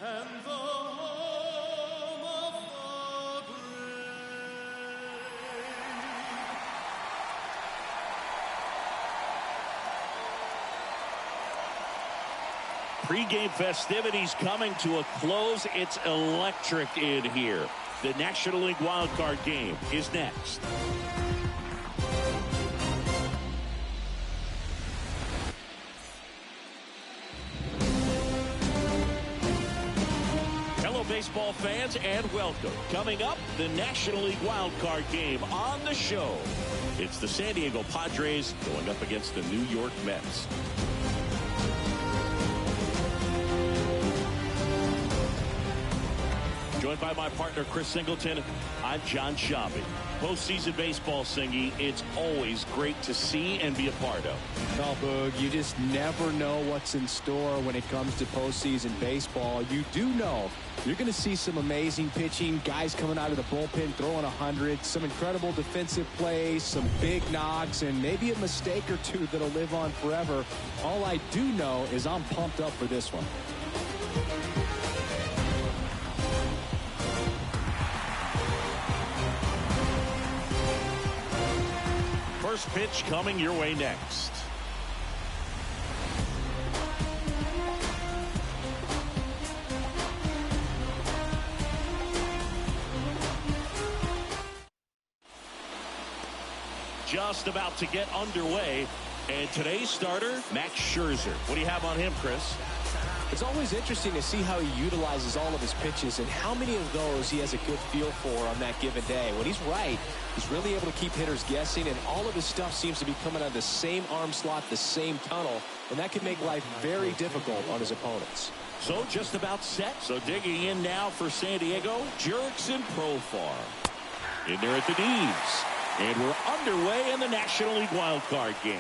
and the home of the brave. Pre-game festivities coming to a close. It's electric in here. The National League Wildcard game is next. Hello, baseball fans, and welcome. Coming up, the National League Wildcard game on the show. It's the San Diego Padres going up against the New York Mets. Joined by my partner, Chris Singleton, I'm John Shabby. Postseason baseball, Singy, it's always great to see and be a part of. Oh, Boog, you just never know what's in store when it comes to postseason baseball. You do know you're going to see some amazing pitching, guys coming out of the bullpen throwing 100, some incredible defensive plays, some big knocks, and maybe a mistake or two that'll live on forever. All I do know is I'm pumped up for this one. First pitch coming your way next. Just about to get underway. And today's starter, Max Scherzer. What do you have on him, Chris? It's always interesting to see how he utilizes all of his pitches and how many of those he has a good feel for on that given day. When he's right, he's really able to keep hitters guessing, and all of his stuff seems to be coming out of the same arm slot, the same tunnel, and that can make life very difficult on his opponents. So just about set. So digging in now for San Diego, Jurickson Profar. In there at the knees. And we're underway in the National League Wildcard game.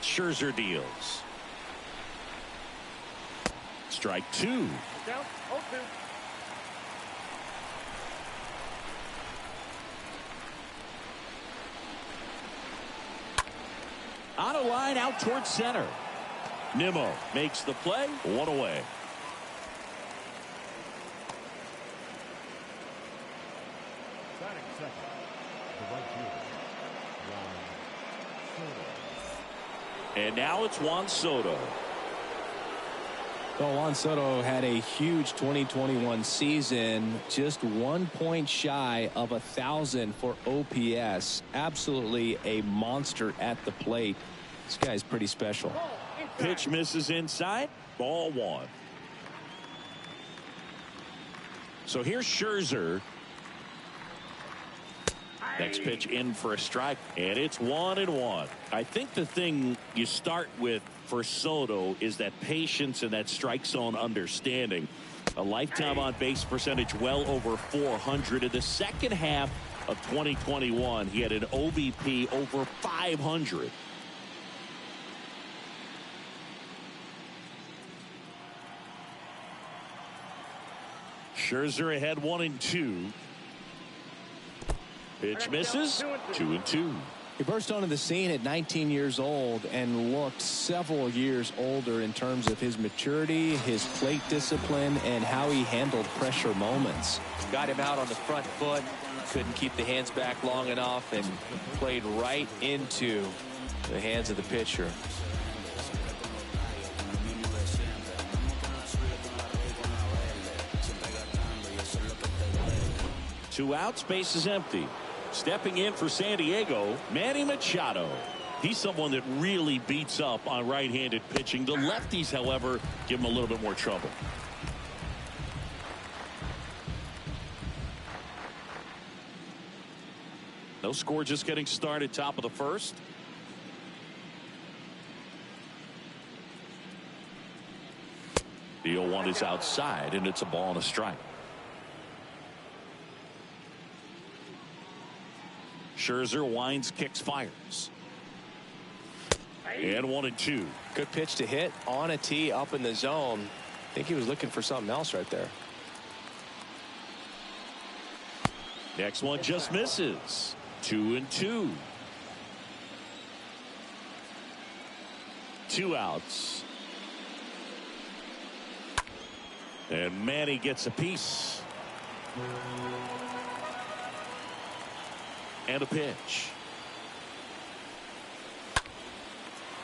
Scherzer deals. Strike two. Down, 0-2. On a line out towards center. Nimmo makes the play. One away. Batting second, the right fielder, And now it's Juan Soto. Well, Juan Soto had a huge 2021 season, just 1 point shy of 1,000 for OPS. Absolutely a monster at the plate. This guy's pretty special. Pitch misses inside. Ball one. So here's Scherzer. Next pitch in for a strike, and it's 1-1. I think the thing you start with for Soto is that patience and that strike zone understanding. A lifetime on base percentage well over 400. In the second half of 2021, he had an OBP over 500. Scherzer ahead 1-2. Pitch misses. 2-2. He burst onto the scene at 19 years old and looked several years older in terms of his maturity, his plate discipline, and how he handled pressure moments. Got him out on the front foot, couldn't keep the hands back long enough, and played right into the hands of the pitcher. Two outs, base is empty. Stepping in for San Diego, Manny Machado. He's someone that really beats up on right-handed pitching. The lefties, however, give him a little bit more trouble. No score, just getting started, top of the first. The 0-1 is outside, and it's a ball and a strike. Scherzer winds, kicks, fires. And 1-2. Good pitch to hit on a tee up in the zone. I think he was looking for something else right there. Next one just misses. 2-2. 2 outs. And Manny gets a piece. And a pitch.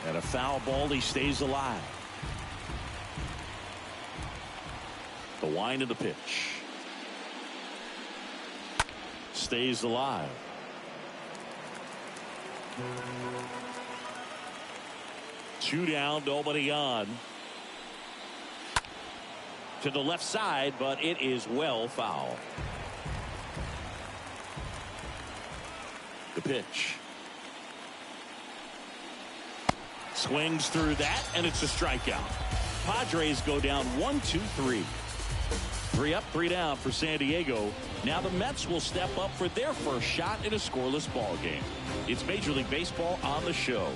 And a foul ball. He stays alive. The wind of the pitch. Stays alive. Two down, nobody on. To the left side, but it is well foul. The pitch. Swings through that, and it's a strikeout. Padres go down 1-2-3. 3 up, 3 down for San Diego. Now the Mets will step up for their first shot in a scoreless ball game. It's Major League Baseball on the show.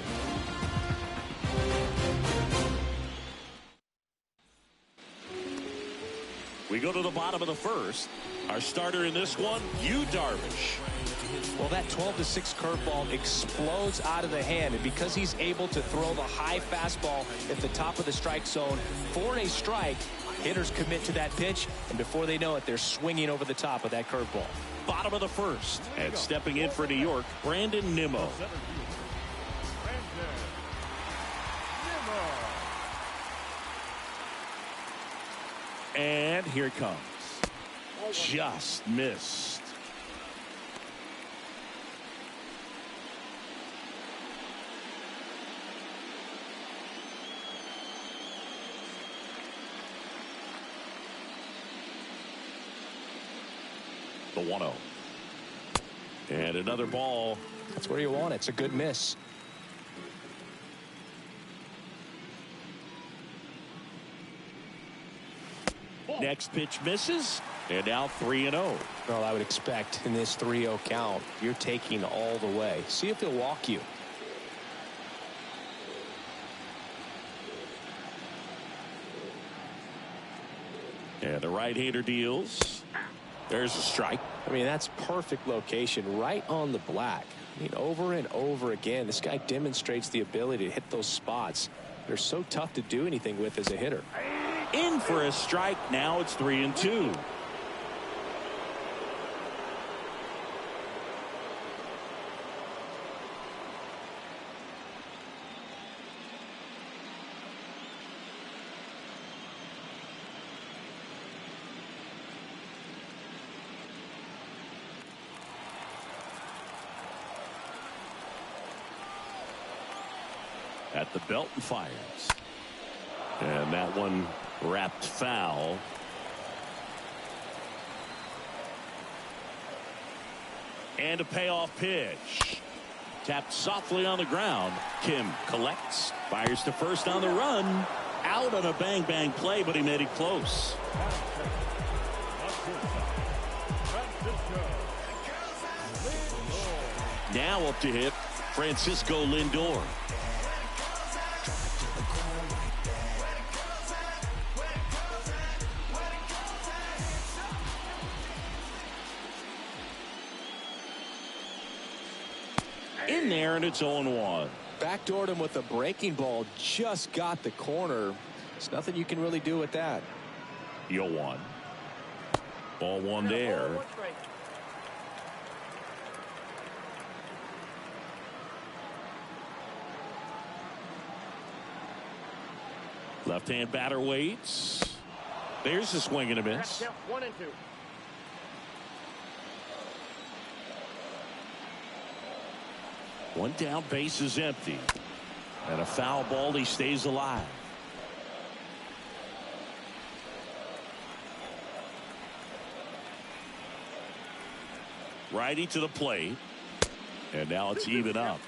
We go to the bottom of the first. Our starter in this one, Yu Darvish. Well, that 12-6 curveball explodes out of the hand, and because he's able to throw the high fastball at the top of the strike zone for a strike, hitters commit to that pitch, and before they know it, they're swinging over the top of that curveball. Bottom of the first, and stepping in for New York, Brandon Nimmo. And here it comes. Just missed. The 1-0. And another ball. That's where you want it. It's a good miss. Next pitch misses, and now 3-0. Well, I would expect in this 3-0 count, you're taking all the way. See if he'll walk you. And the right-hander deals. There's a strike. I mean, that's perfect location right on the black. I mean, over and over again, this guy demonstrates the ability to hit those spots. They're so tough to do anything with as a hitter. In for a strike. Now it's 3-2. At the belt and fires. And that one wrapped foul. And a payoff pitch. Tapped softly on the ground. Kim collects. Fires to first on the run. Out on a bang-bang play, but he made it close. Now up to hit Francisco Lindor. In there, and it's 0-1. Backdoored him with a breaking ball. Just got the corner. There's nothing you can really do with that. 0-1. Ball one there. Left-hand batter waits. There's a swing and a miss. 1-2. One down, base is empty. And a foul ball. He stays alive. Righty to the plate. And now it's even up.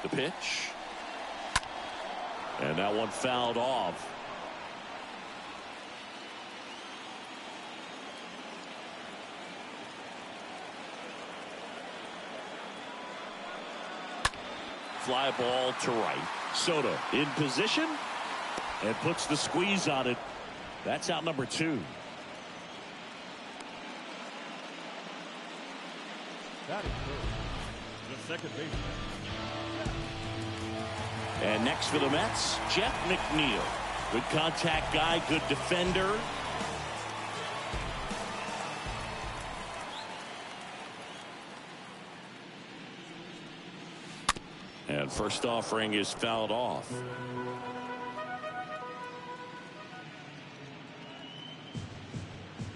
The pitch. And that one fouled off. Fly ball to right. Soto in position and puts the squeeze on it. That's out number 2. Batting third, the second baseman. And next for the Mets, Jeff McNeil. Good contact guy, good defender. And first offering is fouled off.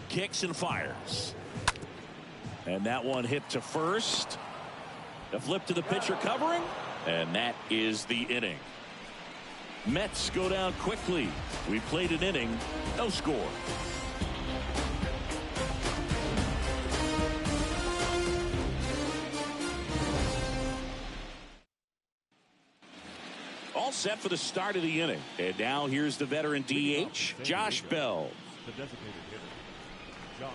Kicks and fires. And that one hit to first. The flip to the pitcher covering. And that is the inning. Mets go down quickly. We played an inning, no score. All set for the start of the inning. And now here's the veteran DH, Josh Bell. The designated hitter, Josh.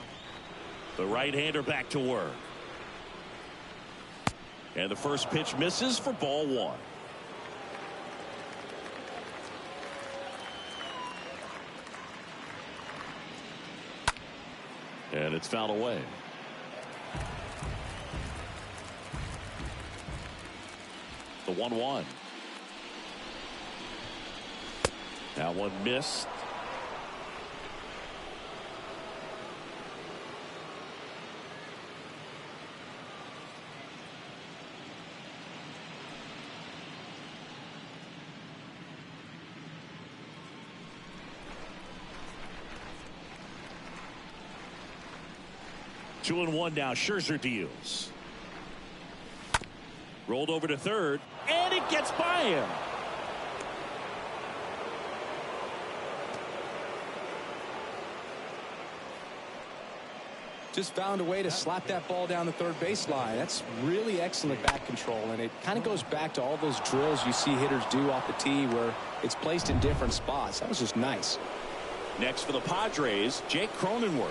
The right-hander back to work. And the first pitch misses for ball one. And it's fouled away. The 1-1. That one missed. Two and one now. Scherzer deals. Rolled over to third, and it gets by him. Just found a way to slap that ball down the third baseline. That's really excellent bat control, and it kind of goes back to all those drills you see hitters do off the tee where it's placed in different spots. That was just nice. Next for the Padres, Jake Cronenworth.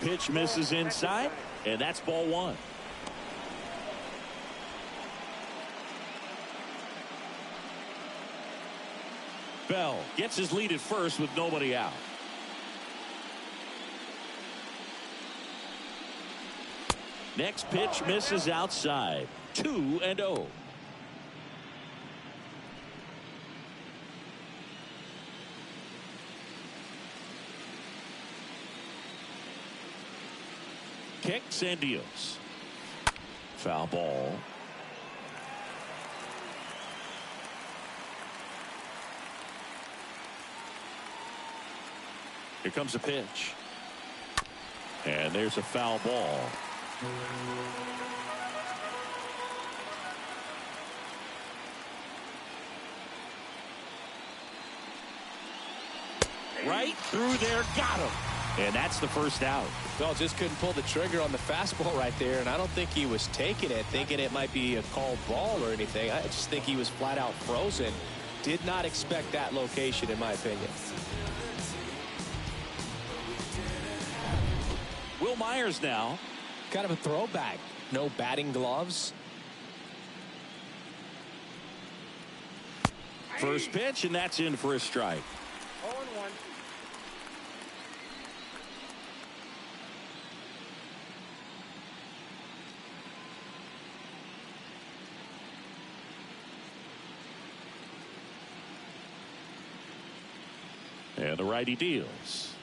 Pitch misses inside, and that's ball one. Bell gets his lead at first with nobody out. Next pitch misses outside. 2-0. Kicks and deals. Foul ball. Here comes a pitch. And there's a foul ball. Right through there, got him. And that's the first out. Well, just couldn't pull the trigger on the fastball right there, and I don't think he was taking it, thinking it might be a called ball or anything. I just think he was flat out frozen. Did not expect that location, in my opinion. Will Myers now. Kind of a throwback. No batting gloves. First pitch, and that's in for a strike. 0-1. And the righty deals.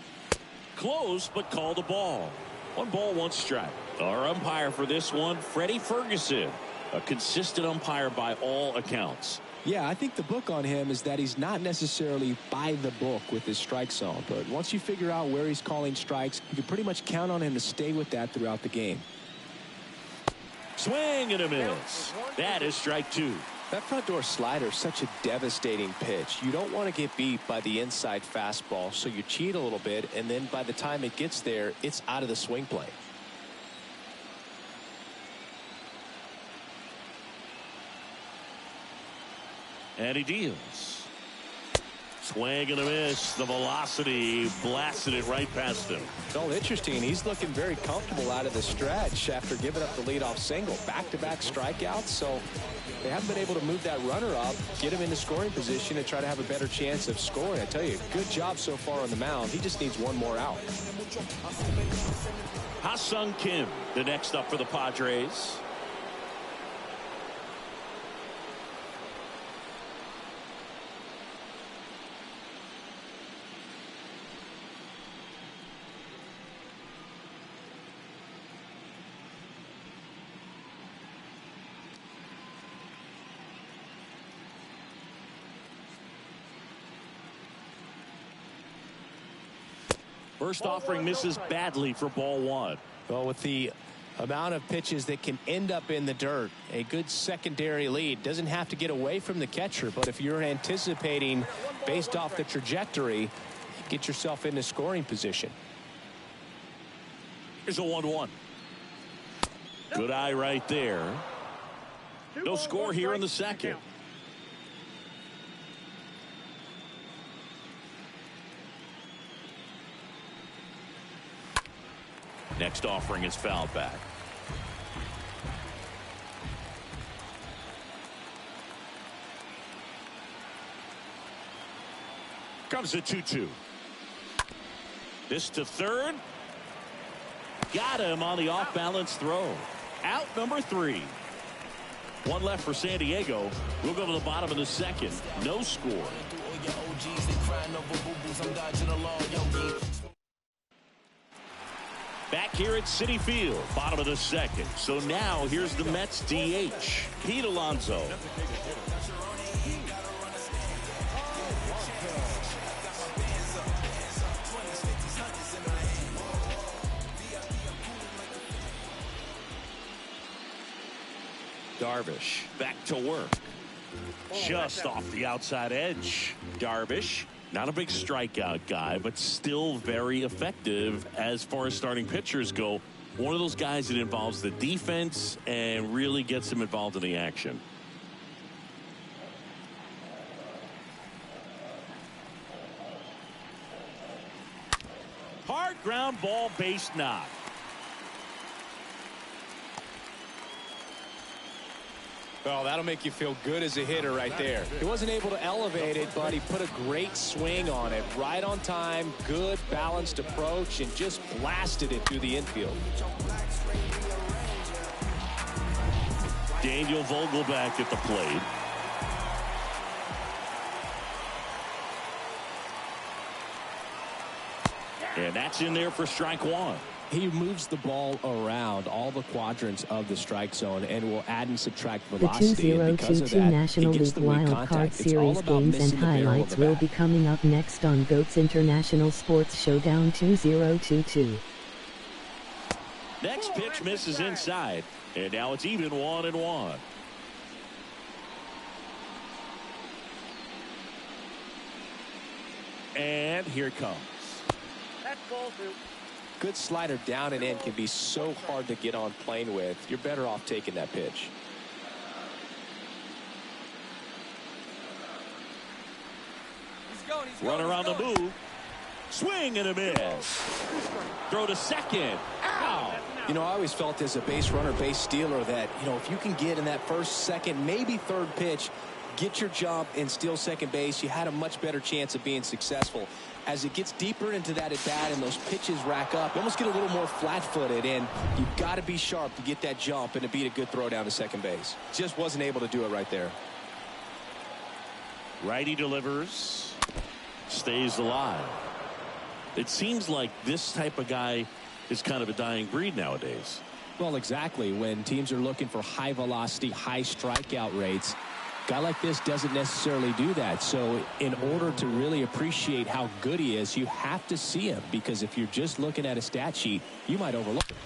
Close, but called a ball. 1 ball, 1 strike. Our umpire for this one, Freddie Ferguson. A consistent umpire by all accounts. Yeah, I think the book on him is that he's not necessarily by the book with his strike zone. But once you figure out where he's calling strikes, you can pretty much count on him to stay with that throughout the game. Swing and a miss. That is strike 2. That front door slider is such a devastating pitch. You don't want to get beat by the inside fastball, so you cheat a little bit, and then by the time it gets there, it's out of the swing plane. And he deals. Swing and a miss. The velocity blasted it right past him. Well, interesting. He's looking very comfortable out of the stretch after giving up the leadoff single. Back-to-back strikeouts, so they haven't been able to move that runner up, get him into scoring position, and try to have a better chance of scoring. I tell you, good job so far on the mound. He just needs one more out. Ha-Sung Kim, the next up for the Padres. First offering misses badly for ball one. Well, with the amount of pitches that can end up in the dirt, a good secondary lead doesn't have to get away from the catcher, but if you're anticipating based off the trajectory, get yourself into scoring position. Here's a 1-1. Good eye right there. No score here in the second. Next offering is fouled back. Comes a 2-2. This to third. Got him on the off-balance throw. Out number 3. One left for San Diego. We'll go to the bottom of the second. No score. Back here at Citi Field, bottom of the second. So now here's the Mets DH, Pete Alonso. Darvish back to work. Just off the outside edge. Darvish, not a big strikeout guy, but still very effective as far as starting pitchers go. One of those guys that involves the defense and really gets them involved in the action. Hard ground ball, base knock. Well, that'll make you feel good as a hitter right there. He wasn't able to elevate it, but he put a great swing on it. Right on time, good balanced approach, and just blasted it through the infield. Daniel Vogelback at the plate. And that's in there for strike one. He moves the ball around all the quadrants of the strike zone and will add and subtract velocity. The 2022 National League Wildcard Series games and highlights will be coming up next on GOAT's International Sports Showdown 2022. Next pitch misses inside, and now it's even 1-1. And here it comes. That's ball two. Good slider down and in can be so hard to get on plane with. You're better off taking that pitch. Runner on the move. Swing and a miss. Throw to second. Ow! You know, I always felt as a base runner, base stealer that, you know, if you can get in that first, second, maybe third pitch, get your jump and steal second base, you had a much better chance of being successful. As it gets deeper into that at bat and those pitches rack up, you almost get a little more flat-footed, and you've got to be sharp to get that jump and to beat a good throw down to second base. Just wasn't able to do it right there. Righty delivers. Stays alive. It seems like this type of guy is kind of a dying breed nowadays. Well, exactly. When teams are looking for high velocity, high strikeout rates, a guy like this doesn't necessarily do that. So in order to really appreciate how good he is, you have to see him, because if you're just looking at a stat sheet, you might overlook it.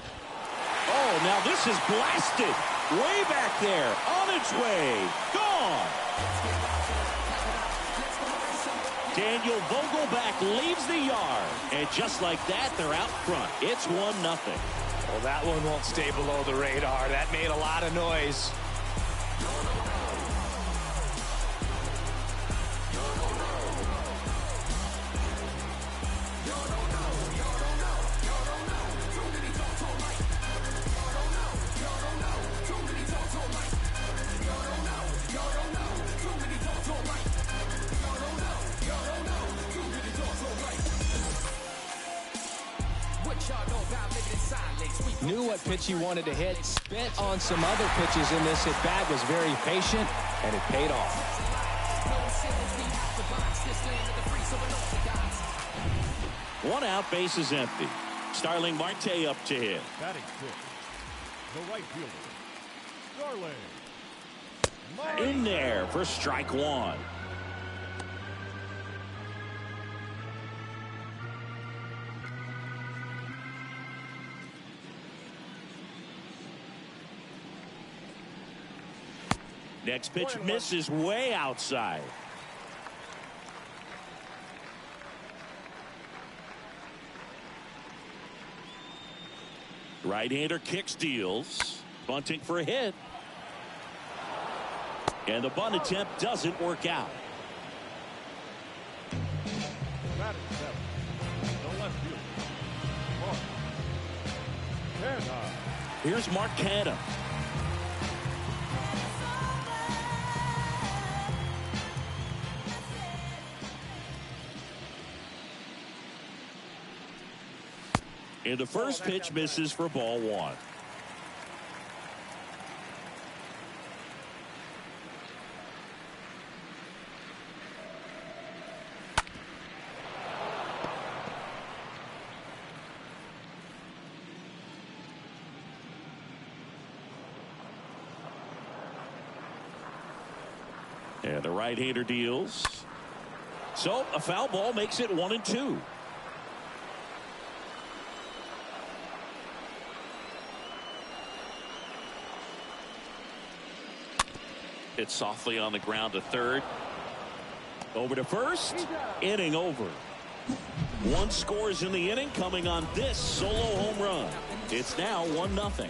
Oh, now this is blasted. Way back there. On its way. Gone. Daniel Vogelback leaves the yard. And just like that, they're out front. It's 1-0. Well, that one won't stay below the radar. That made a lot of noise. Knew what pitch he wanted to hit. Spent on some other pitches in this at bat. Was very patient, and it paid off. 1 out, bases empty. Starling Marte up to hit. Batting fifth, the right fielder, Starling. In there for strike 1. Next pitch misses way outside. Right-hander kicks, deals. Bunting for a hit. And the bunt attempt doesn't work out. Batting seventh, the left fielder, Mark Canha. Here's Mark Canha. And the first pitch misses for ball 1. And the right-hander deals. So a foul ball makes it 1-2. Hit softly on the ground to third. Over to first. Inning over. 1 scores in the inning, coming on this solo home run. It's now 1-0.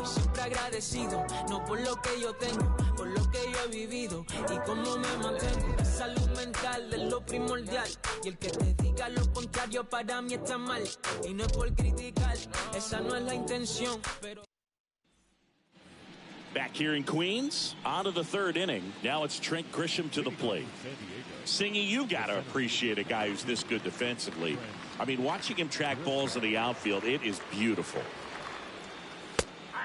Siempre agradecido, no por lo que yo tengo, por lo que yo he vivido y cómo me mantengo. La salud mental es lo primordial y el que te diga lo contrario para mí está mal y no es por criticar, esa no es la intención, pero back here in Queens, on to the 3rd inning. Now it's Trent Grisham to the plate. Singy, you got to appreciate a guy who's this good defensively. I mean, watching him track balls in the outfield, it is beautiful.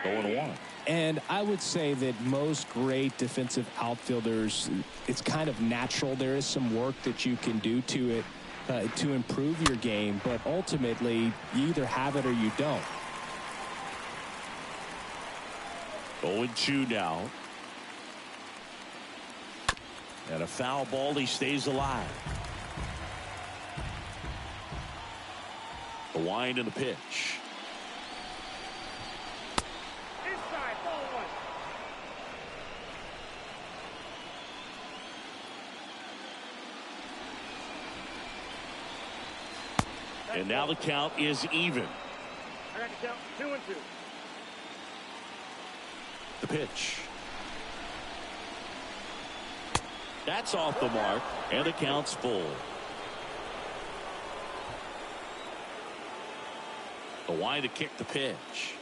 0-1. And I would say that most great defensive outfielders, it's kind of natural. There is some work that you can do to it to improve your game, but ultimately you either have it or you don't. 0-2 now. And a foul ball, he stays alive. The wind and the pitch. Inside, ball 1. And now the count is even. I got to count 2-2. The pitch. That's off the mark, and the count's full. The wind to kick the pitch.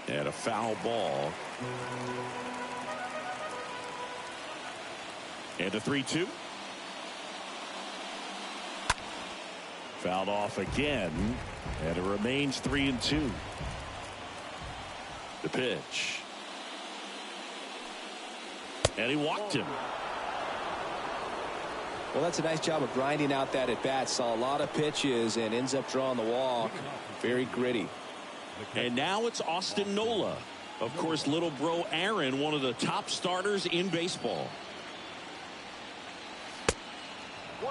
And a foul ball. And a 3-2. Fouled off again, and it remains 3-2. The pitch. And he walked him. Well, that's a nice job of grinding out that at bat. Saw a lot of pitches and ends up drawing the walk. Very gritty. And now it's Austin Nola. Of course, little bro Aaron, one of the top starters in baseball. 1-0.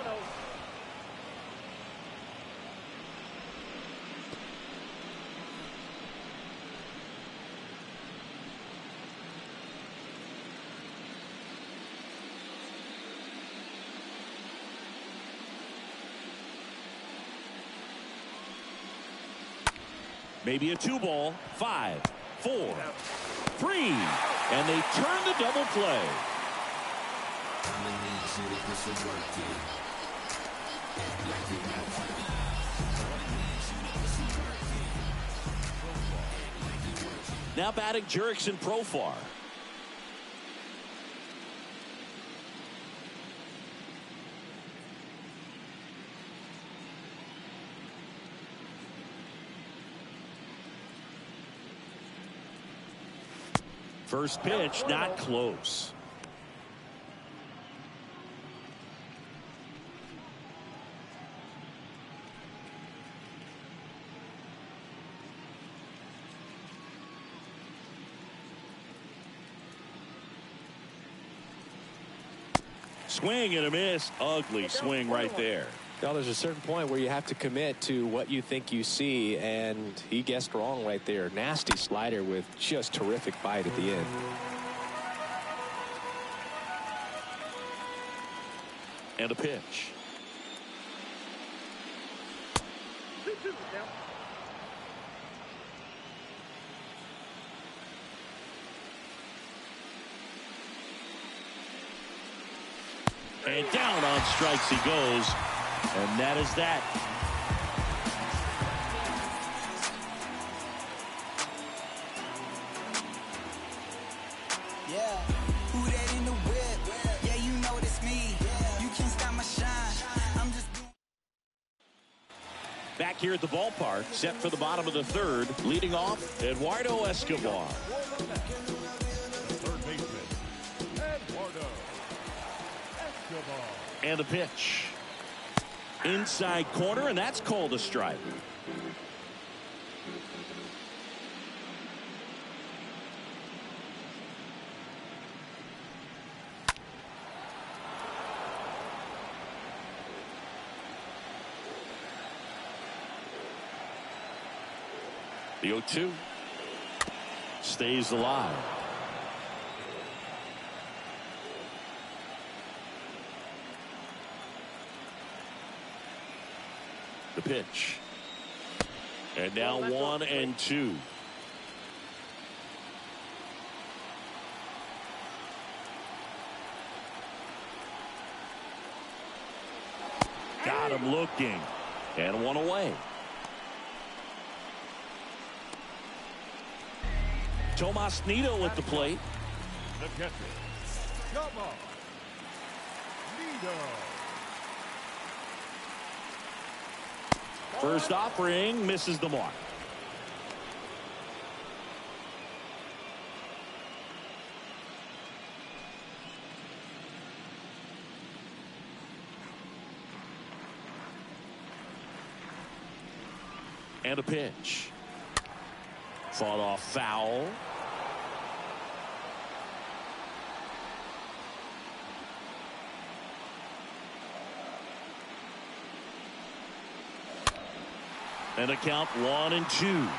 Maybe a 2-ball. 5, 4, 3. And they turn the double play. Now batting Jurickson Profar. First pitch, not close. Swing and a miss. Ugly swing right there. Well, there's a certain point where you have to commit to what you think you see, and he guessed wrong right there. Nasty slider with just terrific bite at the end. And a pitch. 2-2 now. And down on strikes he goes. And that is that. Yeah, who that in the whip? Yeah, you know it's me. You can't stop my shine. I'm just doing. Back here at the ballpark, set for the bottom of the third, leading off, Eduardo Escobar. The third baseman, Eduardo Escobar. And a pitch. Inside corner, and that's called a strike. The 0-2 stays alive. The pitch. And now 1-2. Got him looking. And one away. Tomas Nido at the plate. The catcher, Tomas Nido. First offering misses the mark. And a pitch. Fought off foul. And a count 1-2.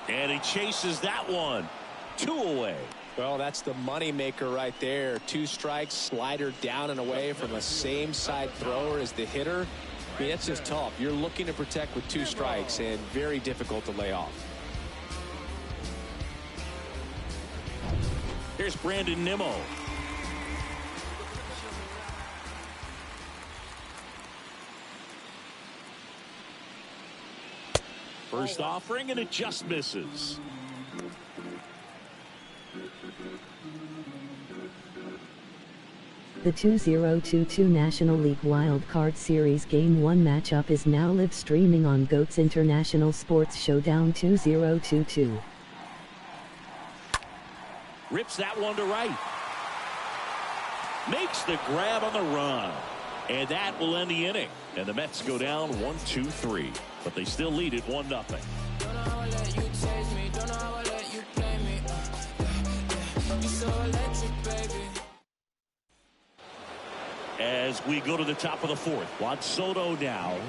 And he chases that one. 2 away. Well, that's the money maker right there. 2 strikes, slider down and away from a same side thrower as the hitter. I mean, that's just tough. You're looking to protect with 2 strikes and very difficult to lay off. Here's Brandon Nimmo. First offering, and it just misses. The 2022 National League Wildcard Series Game 1 matchup is now live streaming on GOAT's International Sports Showdown 2022. Rips that one to right. Makes the grab on the run. And that will end the inning. And the Mets go down 1-2-3. But they still lead it 1-0. Don't know how I let you taste me. Don't know how I let you play me. You're so electric, baby. As we go to the top of the 4th, Juan Soto now. The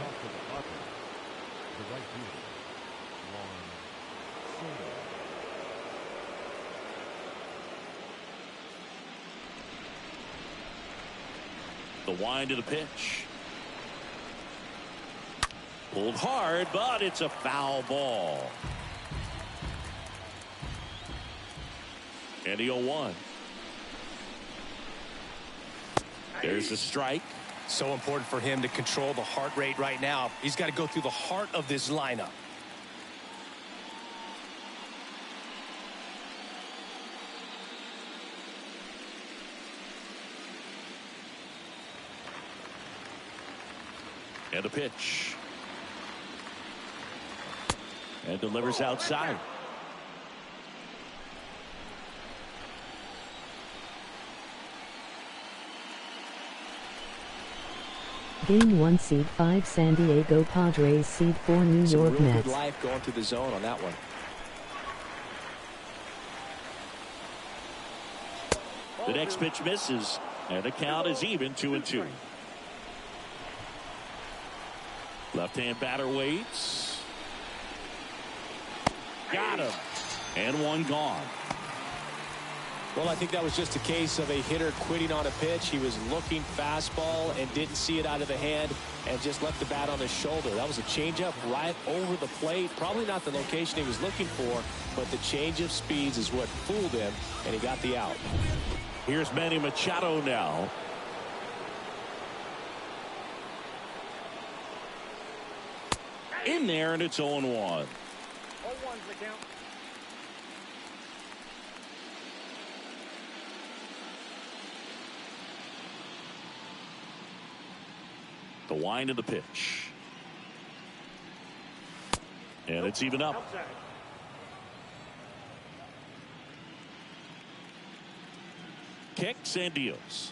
right fielder, Juan Soto. The wind of the pitch. Pulled hard, but it's a foul ball. And the 0-1. There's a strike. So important for him to control the heart rate right now. He's got to go through the heart of this lineup. And a pitch. And delivers outside. Game 1 Seed 5 San Diego Padres Seed 4 New York Some real Mets. good life going to the zone on that one. The next pitch misses. And the count is even 2-2. Left-hand batter waits. Got him. And one gone. Well, I think that was just a case of a hitter quitting on a pitch. He was looking fastball and didn't see it out of the hand and just left the bat on his shoulder. That was a changeup right over the plate. Probably not the location he was looking for, but the change of speeds is what fooled him, and he got the out. Here's Manny Machado now. In there, and it's 0-1. 0-1's the count. The wind of the pitch. And it's even up. Outside. Kicks and deals.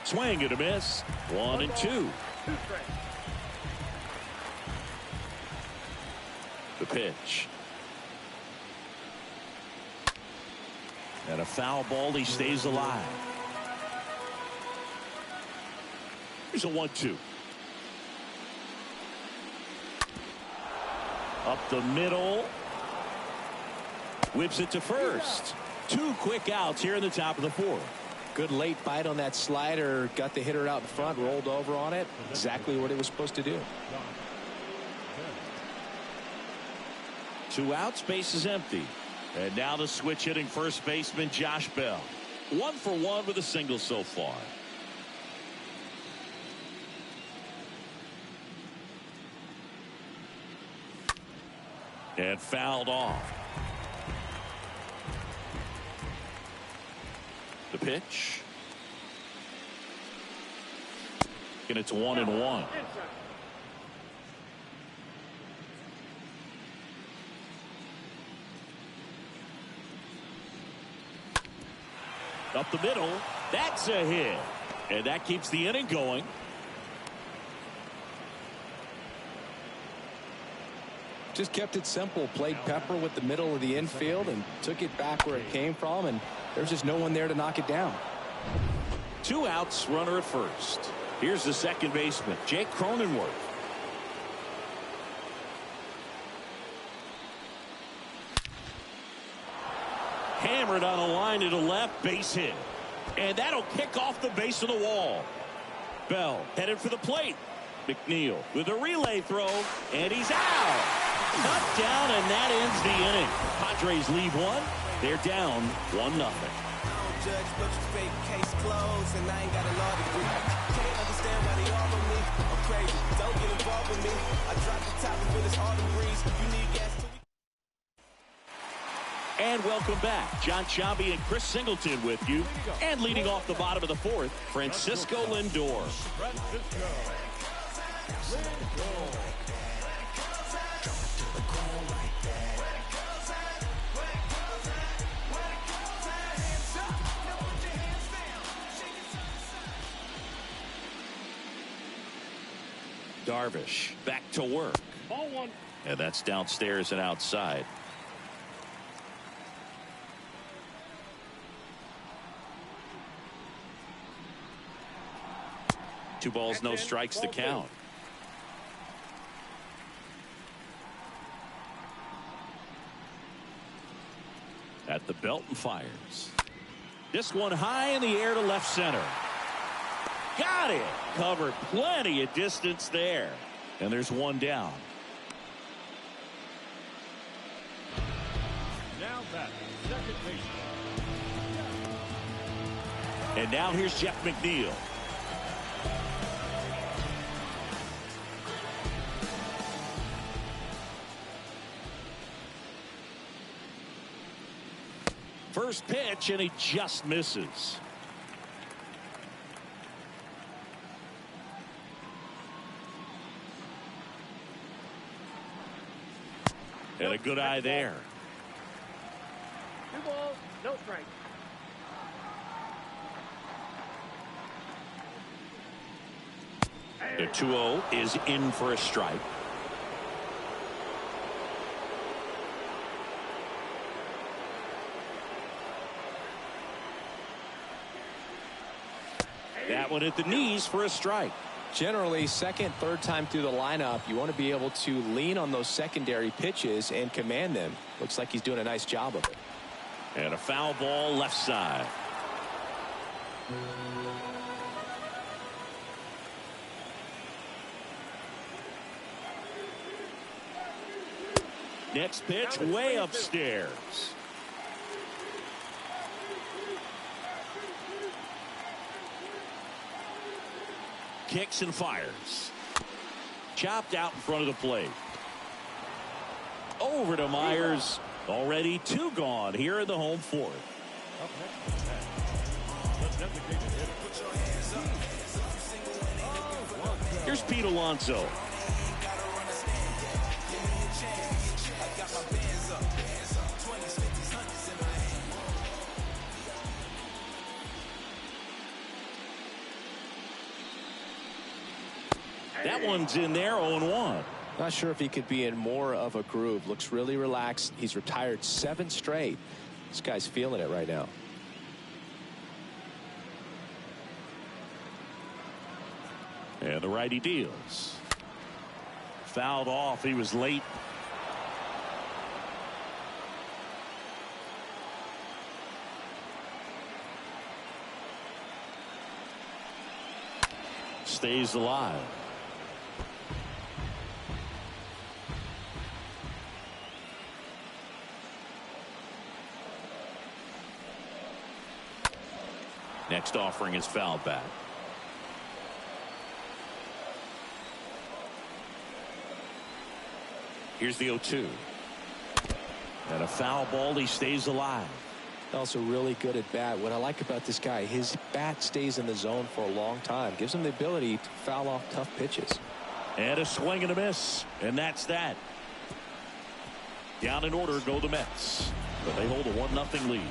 Swing and a miss. 1-2. 2 strikes. The pitch. And a foul ball. He stays alive. Here's a 1-2. Up the middle. Whips it to first. 2 quick outs here in the top of the 4th. Good late bite on that slider. Got the hitter out in front, rolled over on it. Exactly what he was supposed to do. 2 outs, base is empty. And now the switch hitting first baseman Josh Bell. 1 for 1 with a single so far. And fouled off. The pitch. And it's 1-1. Inside. Up the middle. That's a hit. And that keeps the inning going. Just kept it simple. Played pepper with the middle of the infield and took it back where it came from, and there's just no one there to knock it down. 2 outs, runner at first. Here's the second baseman, Jake Cronenworth. Hammered on a line to the left, base hit. And that'll kick off the base of the wall. Bell headed for the plate. McNeil with a relay throw, and he's out. Cut down, and that ends the inning. Padres leave 1. They're down 1-0. Judge, but you fake case closed, and I ain't got a law degree. Can't understand why they all on me. I'm crazy. Don't get involved with me. I drop the top when it's autumn breeze. You need gas to. And welcome back. John Sciambi and Chris Singleton with you. And leading off the bottom of the 4th, Francisco Lindor. Francisco Lindor. Darvish back to work. Ball 1. And that's downstairs and outside. Two balls, no strikes to count. At the belt and fires. This one high in the air to left center. Got it. Covered plenty of distance there. And there's one down. Now back, second baseman. And now here's Jeff McNeil. First pitch, and he just misses. And a good eye there. 2 balls, no strikes. The 2-0 is in for a strike. That one at the knees for a strike. Generally, second, third time through the lineup, you want to be able to lean on those secondary pitches and command them. Looks like he's doing a nice job of it. And a foul ball left side. Next pitch way upstairs. Kicks and fires. Chopped out in front of the plate. Over to Myers. Already 2 gone here in the home fourth. Up next is Pat. The designated hitter. Here's Pete Alonso. That one's in there, 0-1. Not sure if he could be in more of a groove. Looks really relaxed. He's retired 7 straight. This guy's feeling it right now. And the righty deals. Fouled off. He was late. Stays alive. Next offering is fouled back. Here's the 0-2. And a foul ball. He stays alive. Also really good at bat. What I like about this guy, his bat stays in the zone for a long time. Gives him the ability to foul off tough pitches. And a swing and a miss. And that's that. Down in order go the Mets. But they hold a 1-0 lead.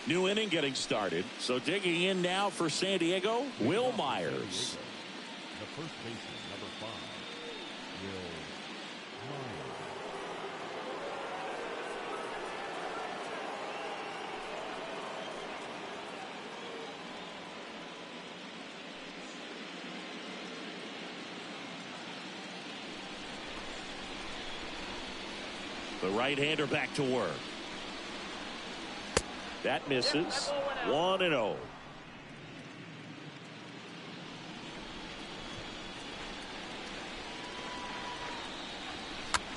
New inning getting started. So digging in now for San Diego, Will Myers. The first baseman, number 5, Will Myers. The right-hander back to work. That misses. 1-0.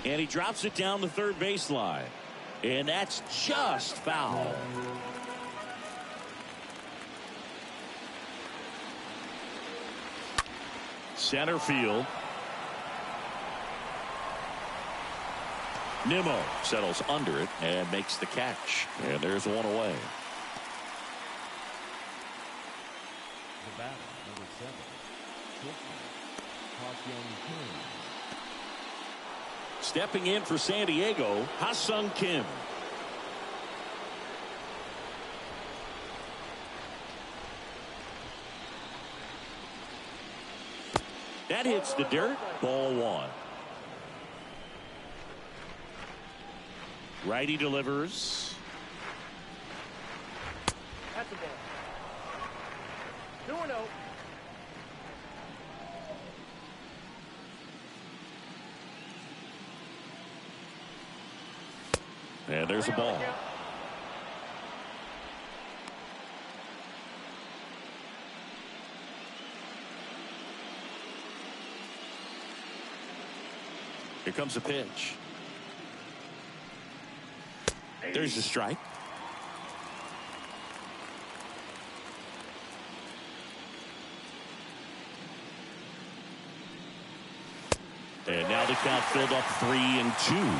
And he drops it down the third baseline. And that's just foul. Center field. Nimmo settles under it and makes the catch. And there's one away. The batter, number 7, Kim. Stepping in for San Diego, Ha-Sung Kim. That hits the dirt. Ball 1. Righty delivers. That's the ball. 2-0. And there's a ball. Here comes a pitch. There's a strike. And now the count filled up 3-2.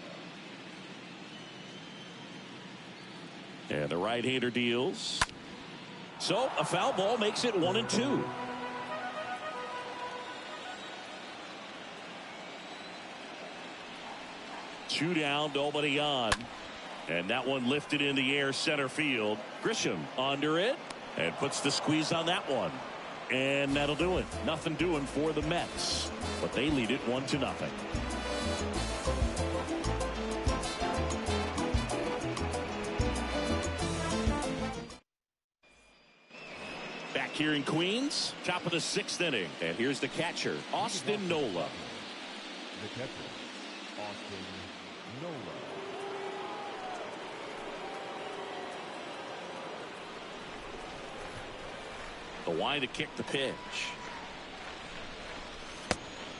And the right-hander deals. So a foul ball makes it 1-2. Two down, nobody on. And that one lifted in the air center field. Grisham under it and puts the squeeze on that one. And that'll do it. Nothing doing for the Mets. But they lead it 1-0. Back here in Queens, top of the 6th inning. And here's the catcher, Austin Nola. The catcher, Austin Nola. The wind to kick the pitch.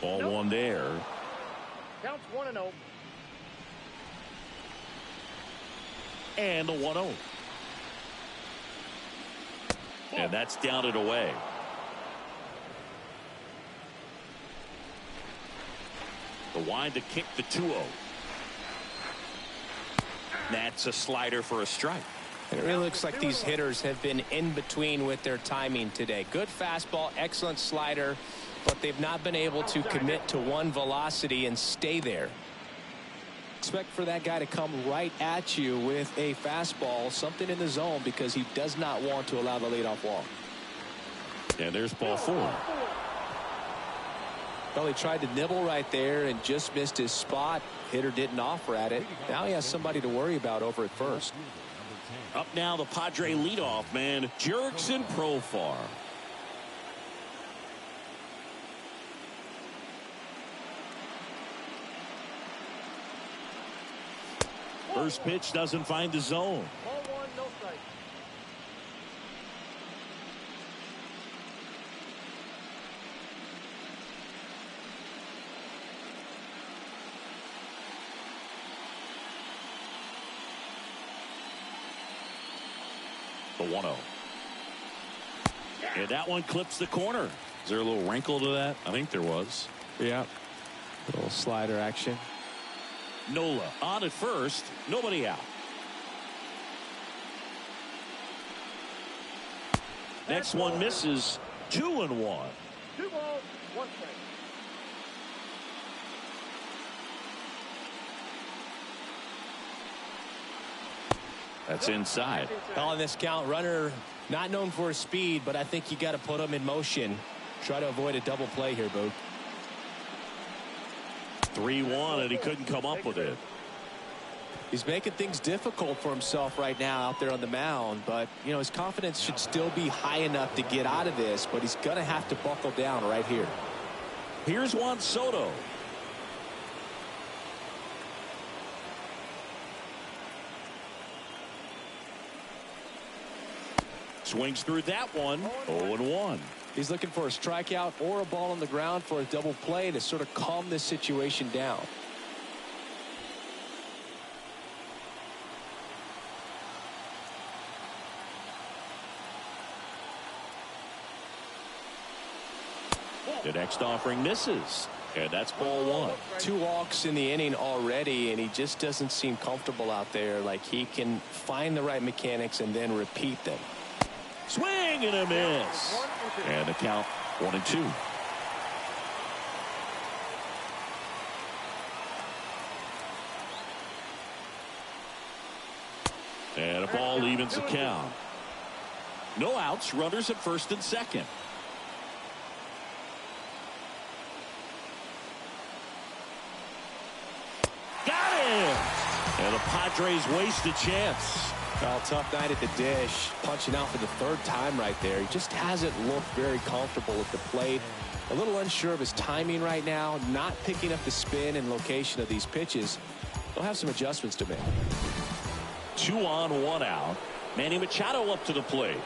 Ball one there. Counts 1-0. And the 1-0. And that's down and away. The wind to kick the 2-0. That's a slider for a strike. And it really looks like these hitters have been in between with their timing today. Good fastball, excellent slider, but they've not been able to commit to one velocity and stay there. Expect for that guy to come right at you with a fastball, something in the zone, because he does not want to allow the leadoff walk. And there's ball 4. Well, he tried to nibble right there and just missed his spot. Hitter didn't offer at it. Now he has somebody to worry about over at first. Up now, the Padre leadoff man, Jurickson Profar. First pitch doesn't find the zone. Ball 1, no strike. The 1-0. And that one clips the corner. Is there a little wrinkle to that? I think there was. Yeah. A little slider action. Nola on at first. Nobody out. Next one misses. 2-1. 2 balls, 1 strike. That's inside. On this count, runner not known for his speed, but I think you got to put him in motion. Try to avoid a double play here, Boo. 3-1, and he couldn't come up with it. He's making things difficult for himself right now out there on the mound, but you know his confidence should still be high enough to get out of this, but he's gonna have to buckle down right here. Here's Juan Soto. Swings through that one. 0-1. He's looking for a strikeout or a ball on the ground for a double play to sort of calm this situation down. The next offering misses. And that's ball 1. 2 walks in the inning already, and he just doesn't seem comfortable out there. Like he can find the right mechanics and then repeat them. Swing and a miss. And the count 1-2. And a ball evens the count. No outs, runners at first and second. Got it! And the Padres waste a chance. Well, tough night at the dish, punching out for the 3rd time right there. He just hasn't looked very comfortable at the plate. A little unsure of his timing right now, not picking up the spin and location of these pitches. They'll have some adjustments to make. 2 on, 1 out. Manny Machado up to the plate.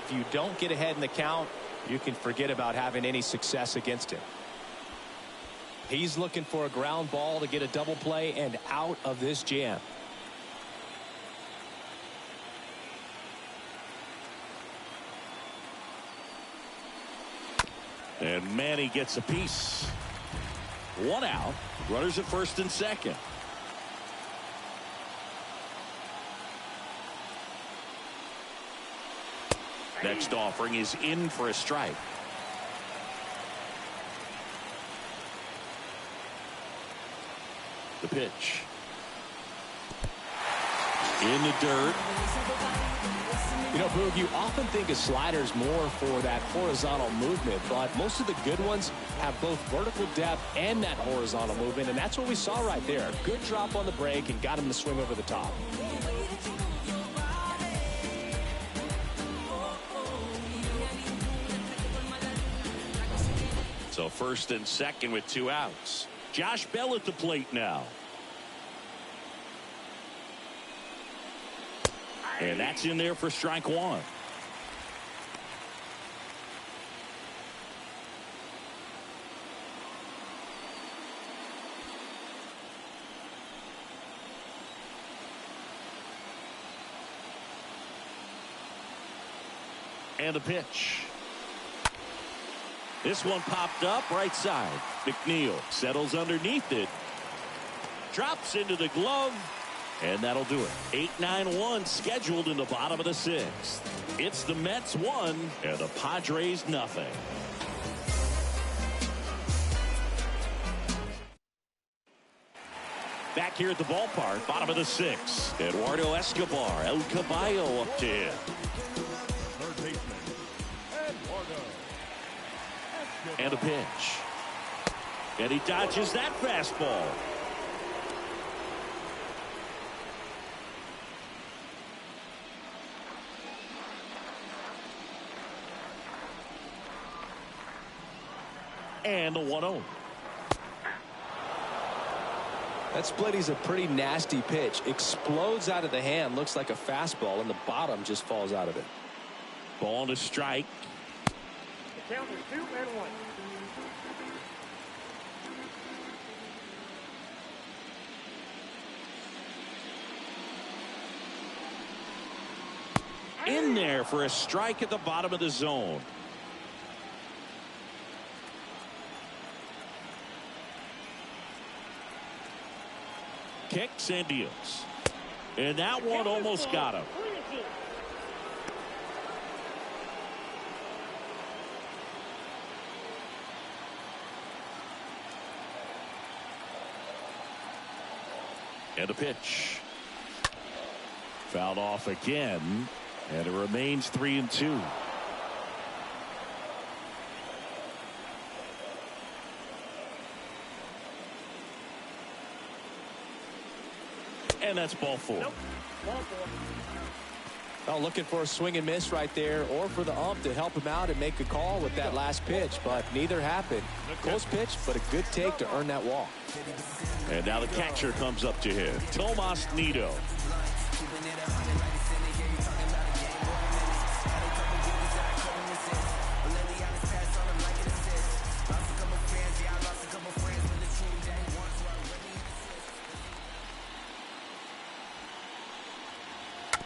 If you don't get ahead in the count, you can forget about having any success against him. He's looking for a ground ball to get a double play and out of this jam. And Manny gets a piece. 1 out. Runners at first and second. Next offering is in for a strike. The pitch. In the dirt. You know, Boog, you often think a slider is more for that horizontal movement, but most of the good ones have both vertical depth and that horizontal movement, and that's what we saw right there. Good drop on the break and got him to swing over the top. So first and second with 2 outs. Josh Bell at the plate now. And that's in there for strike 1. And a pitch. This one popped up right side. McNeil settles underneath it. Drops into the glove. And that'll do it. 8-9-1 scheduled in the bottom of the 6th. It's the Mets 1 and the Padres nothing. Back here at the ballpark, bottom of the 6th. Eduardo Escobar, El Caballo up to him. Third baseman, Eduardo. And a pitch. And he dodges that fastball. And the 1-0. That split is a pretty nasty pitch. Explodes out of the hand. Looks like a fastball, and the bottom just falls out of it. Ball to strike. The count is 2-1. In there for a strike at the bottom of the zone. Kicks and deals. And that one almost got him. And a pitch. Fouled off again. And it remains 3-2. And that's ball 4. Nope. Ball 4. Oh, looking for a swing and miss right there, or for the ump to help him out and make a call with that last pitch, but neither happened. Close pitch, but a good take to earn that walk. And now the catcher comes up to him, Tomas Nido.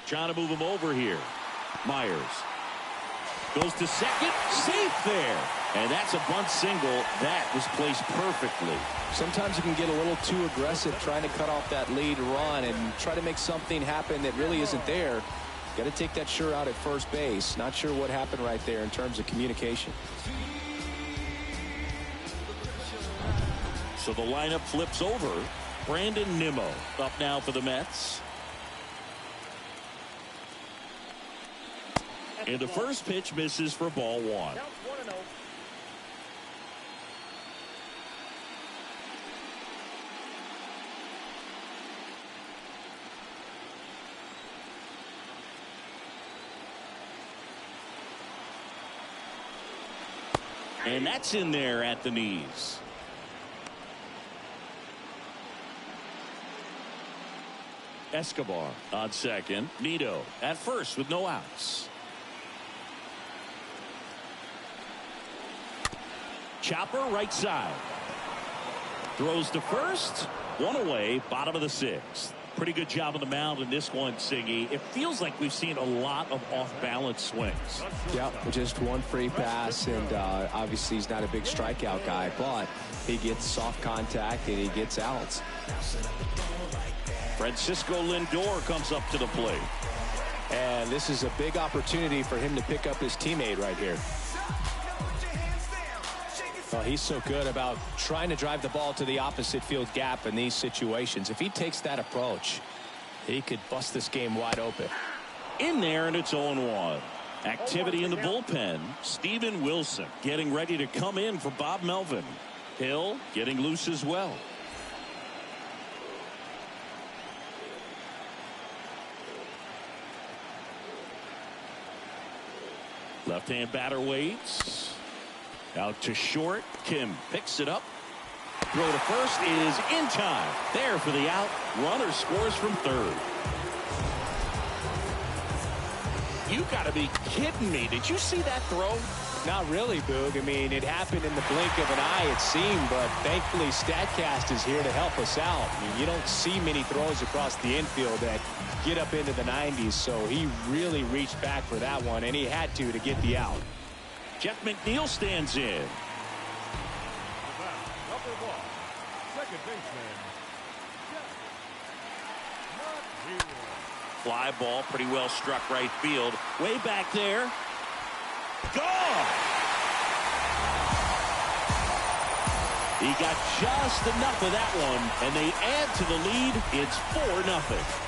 Trying to move him over here. Myers goes to second, safe there, and that's a bunt single that was placed perfectly. Sometimes you can get a little too aggressive trying to cut off that lead run and try to make something happen that really isn't there. Got to take that sure out at first base. Not sure what happened right there in terms of communication. So the lineup flips over. Brandon Nimmo up now for the Mets. And the first pitch misses for ball 1. Count 1-0. And that's in there at the knees. Escobar on second. Nido at first with no outs. Chopper right side. Throws to first. One away. Bottom of the 6th. Pretty good job on the mound in this one, Siggy. It feels like we've seen a lot of off-balance swings. Yep, just one free pass, and obviously he's not a big strikeout guy, but he gets soft contact and he gets outs. Francisco Lindor comes up to the plate. And this is a big opportunity for him to pick up his teammate right here. Well, he's so good about trying to drive the ball to the opposite field gap in these situations. If he takes that approach, he could bust this game wide open. In there, and it's 0-1. Activity in the bullpen. Steven Wilson getting ready to come in for Bob Melvin. Hill getting loose as well. Left-hand batter waits. Out to short. Kim picks it up. Throw to first is in time. There for the out. Runner scores from third. You got to be kidding me. Did you see that throw? Not really, Boog. I mean, it happened in the blink of an eye, it seemed, but thankfully StatCast is here to help us out. I mean, you don't see many throws across the infield that get up into the 90s, so he really reached back for that one, and he had to get the out. Jeff McNeil stands in. Number 1, second baseman, Jeff McNeil. Fly ball, pretty well struck right field. Way back there. Gone! He got just enough of that one, and they add to the lead. It's 4-0.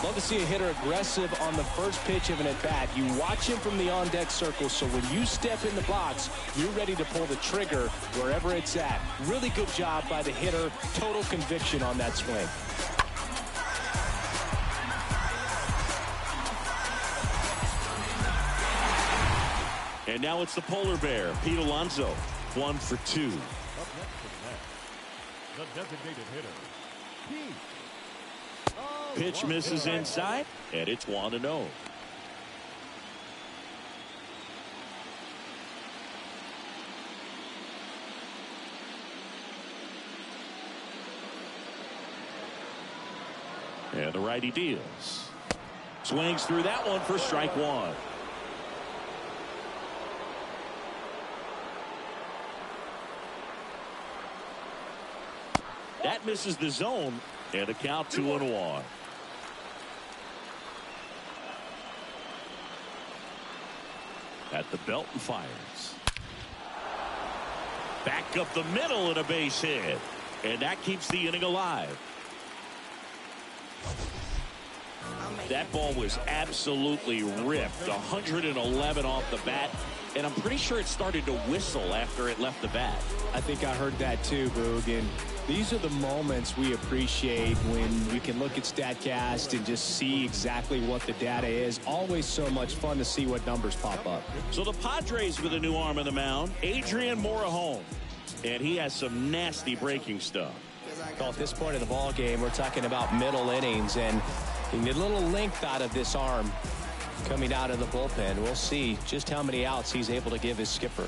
Love to see a hitter aggressive on the first pitch of an at-bat. You watch him from the on-deck circle, so when you step in the box, you're ready to pull the trigger wherever it's at. Really good job by the hitter. Total conviction on that swing. And now it's the polar bear, Pete Alonso, 1 for 2. Up next is Matt, the designated hitter, Pete. Pitch misses inside, and it's 1-0. And the righty deals. Swings through that one for strike 1. That misses the zone, and a count 2-1. At the belt and fires. Back up the middle and a base hit. And that keeps the inning alive. That ball was absolutely ripped. 111 off the bat. And I'm pretty sure it started to whistle after it left the bat. I think I heard that too, Boog. And these are the moments we appreciate when we can look at StatCast and just see exactly what the data is. Always so much fun to see what numbers pop up. So the Padres with a new arm on the mound, Adrian Morejon. And he has some nasty breaking stuff. Well, at this point of the ball game, we're talking about middle innings, and you need a little length out of this arm coming out of the bullpen. We'll see just how many outs he's able to give his skipper.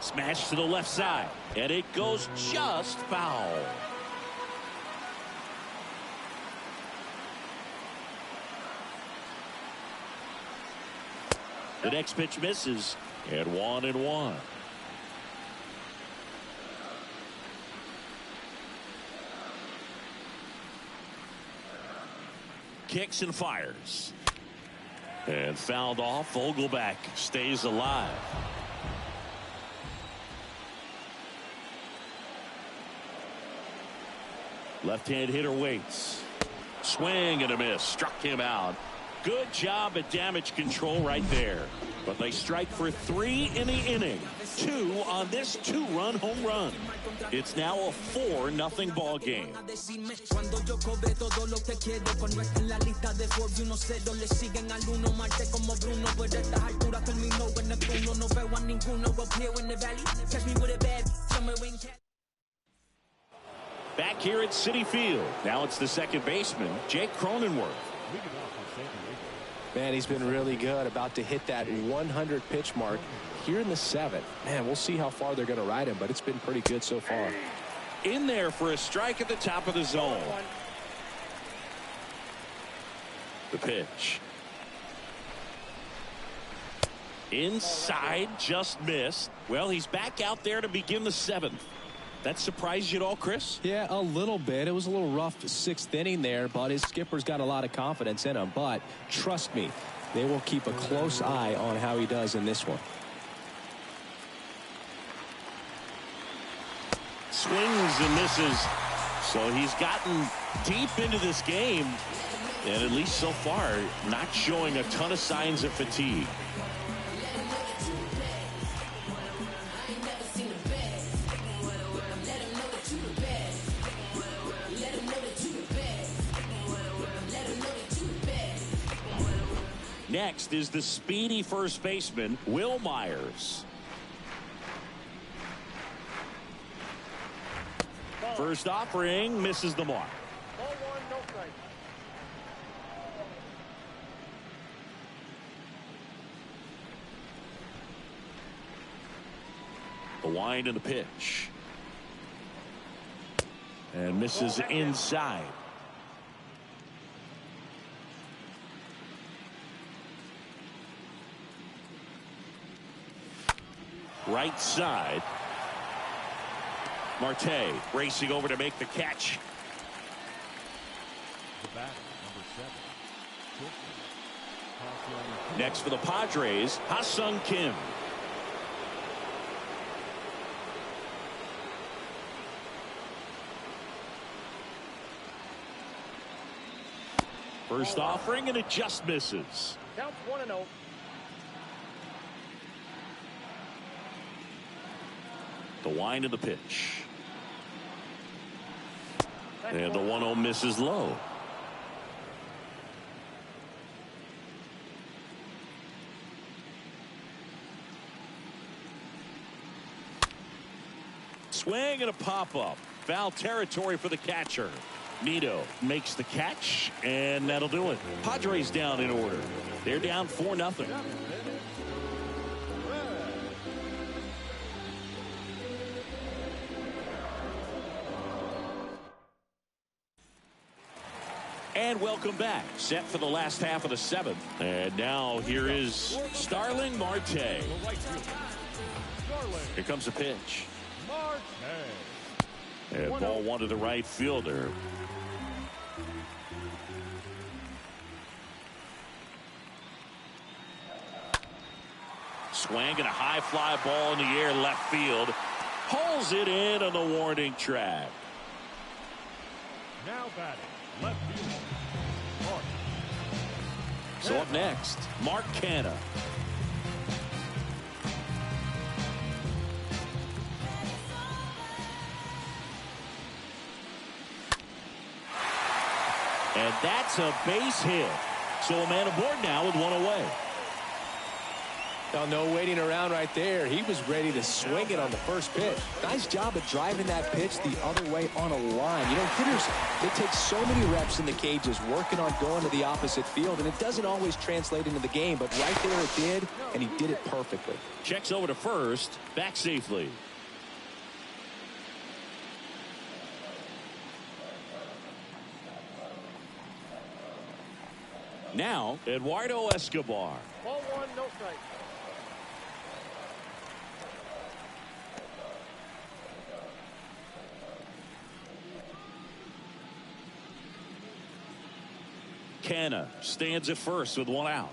Smash to the left side, and it goes just foul. The next pitch misses, and 1-1. Kicks and fires. And fouled off. Vogelback stays alive. Left-hand hitter waits. Swing and a miss. Struck him out. Good job at damage control right there. But they strike for 3 in the inning. 2 on this 2-run home run. It's now a 4-0 ball game. Back here at Citi Field. Now it's the second baseman, Jake Cronenworth. Man, he's been really good. About to hit that 100 pitch mark here in the 7th. Man, we'll see how far they're going to ride him, but it's been pretty good so far. In there for a strike at the top of the zone. The pitch. Inside, just missed. Well, he's back out there to begin the 7th. That surprised you at all, Chris? Yeah, a little bit. It was a little rough 6th inning there, but his skipper's got a lot of confidence in him. But trust me, they will keep a close eye on how he does in this one. Swings and misses. So he's gotten deep into this game, and at least so far, not showing a ton of signs of fatigue. Next is the speedy first baseman, Will Myers. First offering misses the mark. Ball one, no strike. The wind and the pitch. And misses inside. Right side. Marte racing over to make the catch. The batter, number 7. Next for the Padres, Ha-Sung Kim. First offering, and it just misses. Counts 1-0. The wind of the pitch. And the 1-0 misses low. Swing and a pop-up. Foul territory for the catcher. Nito makes the catch, and that'll do it. Padres down in order. They're down 4-0. And welcome back. Set for the last half of the 7th. And now here is Starling Marte. Here comes the pitch. And ball one to the right fielder. Swing and a high fly ball in the air left field. Pulls it in on the warning track. Now batting, left field. Mark. So up next, Mark Canha. And that's a base hit. So a man aboard now with one away. Now, no waiting around right there. He was ready to swing it on the first pitch. Nice job of driving that pitch the other way on a line. You know, hitters, they take so many reps in the cages working on going to the opposite field, and it doesn't always translate into the game, but right there it did, and he did it perfectly. Checks over to first, back safely. Now, Eduardo Escobar. Ball one, no strike. Canha stands at first with one out.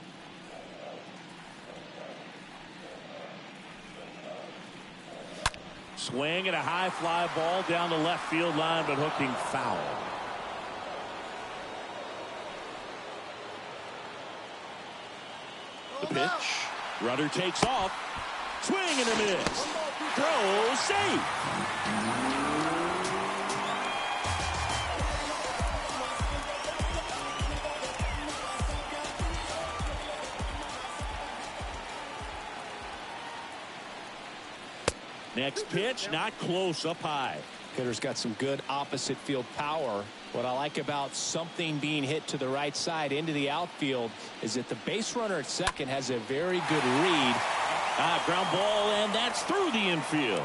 Swing and a high fly ball down the left field line, but hooking foul. The pitch. Runner takes off. Swing and a miss. Throw safe. Next pitch, not close, up high. Hitter's got some good opposite field power. What I like about something being hit to the right side into the outfield is that the base runner at second has a very good read Ground ball, and that's through the infield.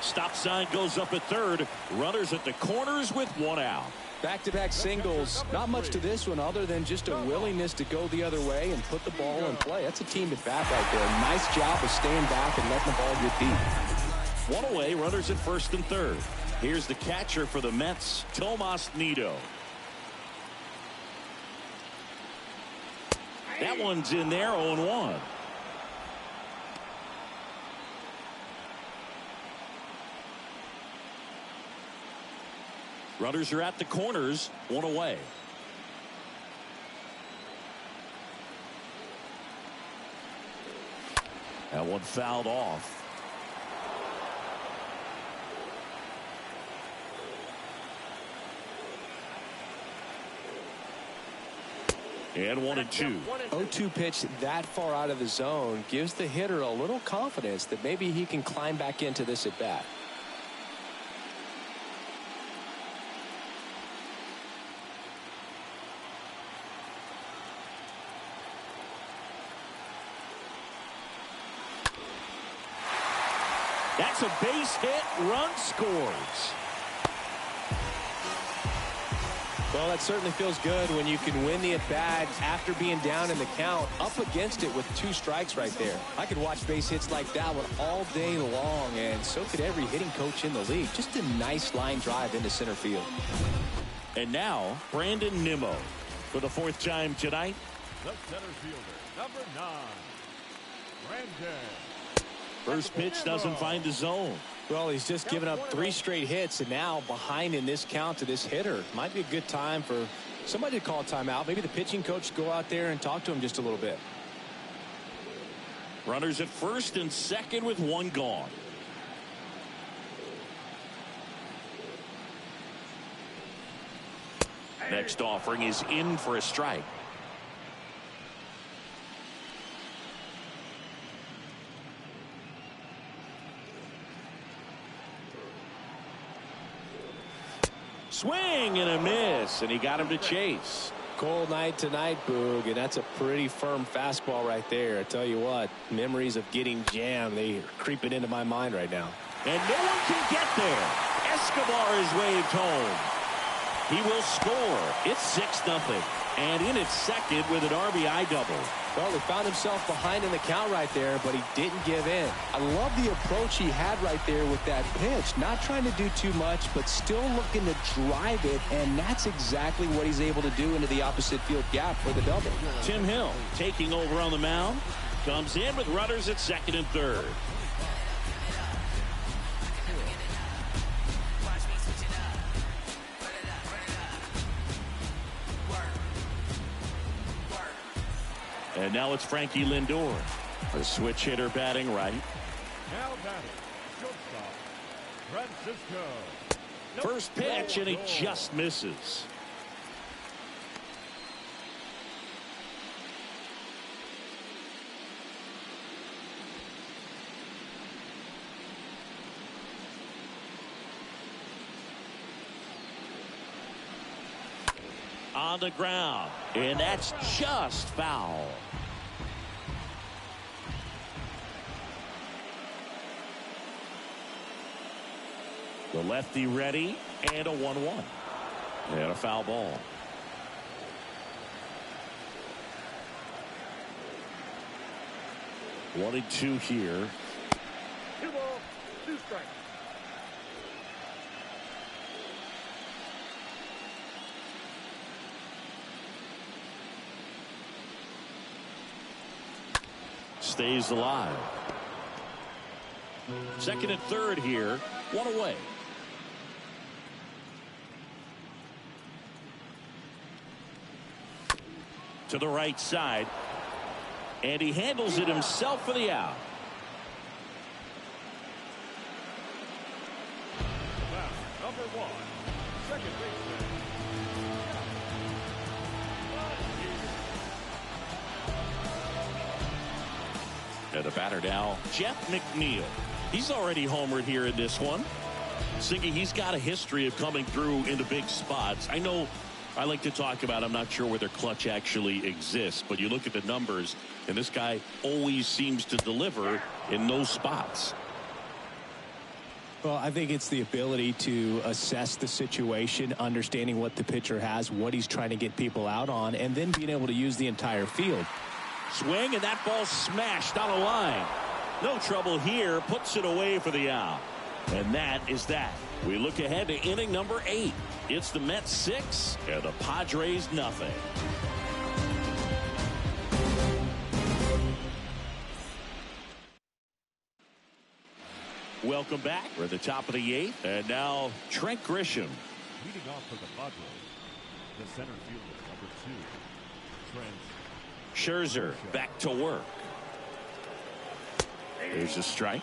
Stop sign goes up at third. Runners at the corners with one out. Back-to-back singles. Not much to this one other than just a willingness to go the other way and put the ball in play. That's a team at bat right there. Nice job of staying back and letting the ball get deep. One away, runners at first and third. Here's the catcher for the Mets, Tomas Nido. That one's in there, 0-1. Runners are at the corners, one away. That one fouled off. And 1-2. 0-2 pitch that far out of the zone gives the hitter a little confidence that maybe he can climb back into this at bat. That's a base hit. Run scores. Well, that certainly feels good when you can win the at-bat after being down in the count, up against it with 2 strikes right there. I could watch base hits like that one all day long, and so could every hitting coach in the league. Just a nice line drive into center field. And now, Brandon Nimmo for the 4th time tonight. The center fielder, number 9, Brandon. First pitch doesn't find the zone. Well, he's just given up 3 straight hits, and now behind in this count to this hitter. Might be a good time for somebody to call a timeout. Maybe the pitching coach go out there and talk to him just a little bit. Runners at first and second with 1 gone. Next offering is in for a strike. Swing and a miss, and he got him to chase. Cold night tonight, Boog, and that's a pretty firm fastball right there. I tell you what, memories of getting jammed, they are creeping into my mind right now. And no one can get there. Escobar is waved home. He will score. It's 6-0. And in its second with an RBI double. Well, he found himself behind in the count right there, but he didn't give in. I love the approach he had right there with that pitch. Not trying to do too much, but still looking to drive it, and that's exactly what he's able to do into the opposite field gap for the double. Tim Hill taking over on the mound. Comes in with runners at second and third. And now it's Frankie Lindor, the switch hitter batting right. Now batting, shortstop, Francisco. First pitch, and he just misses. On the ground, and that's just foul. The lefty ready, and a 1-1. And a foul ball. One and two here. 2 balls, 2 strikes. Stays alive. Second and third here. 1 away. To the right side. And he handles it himself for the out. Number 1, second baseman. And the batter now, Jeff McNeil. He's already homered here in this one. Singy, he's got a history of coming through into big spots. I know I like to talk about, I'm not sure whether clutch actually exists, but you look at the numbers, and this guy always seems to deliver in those spots. Well, I think it's the ability to assess the situation, understanding what the pitcher has, what he's trying to get people out on, and then being able to use the entire field. Swing, and that ball smashed on a line. No trouble here, puts it away for the out. And that is that. We look ahead to inning number 8. It's the Mets 6 and the Padres nothing. Welcome back. We're at the top of the 8th, and now Trent Grisham. Leading off for the Padres, the center fielder, number 2, Trent Scherzer back to work. There's a strike.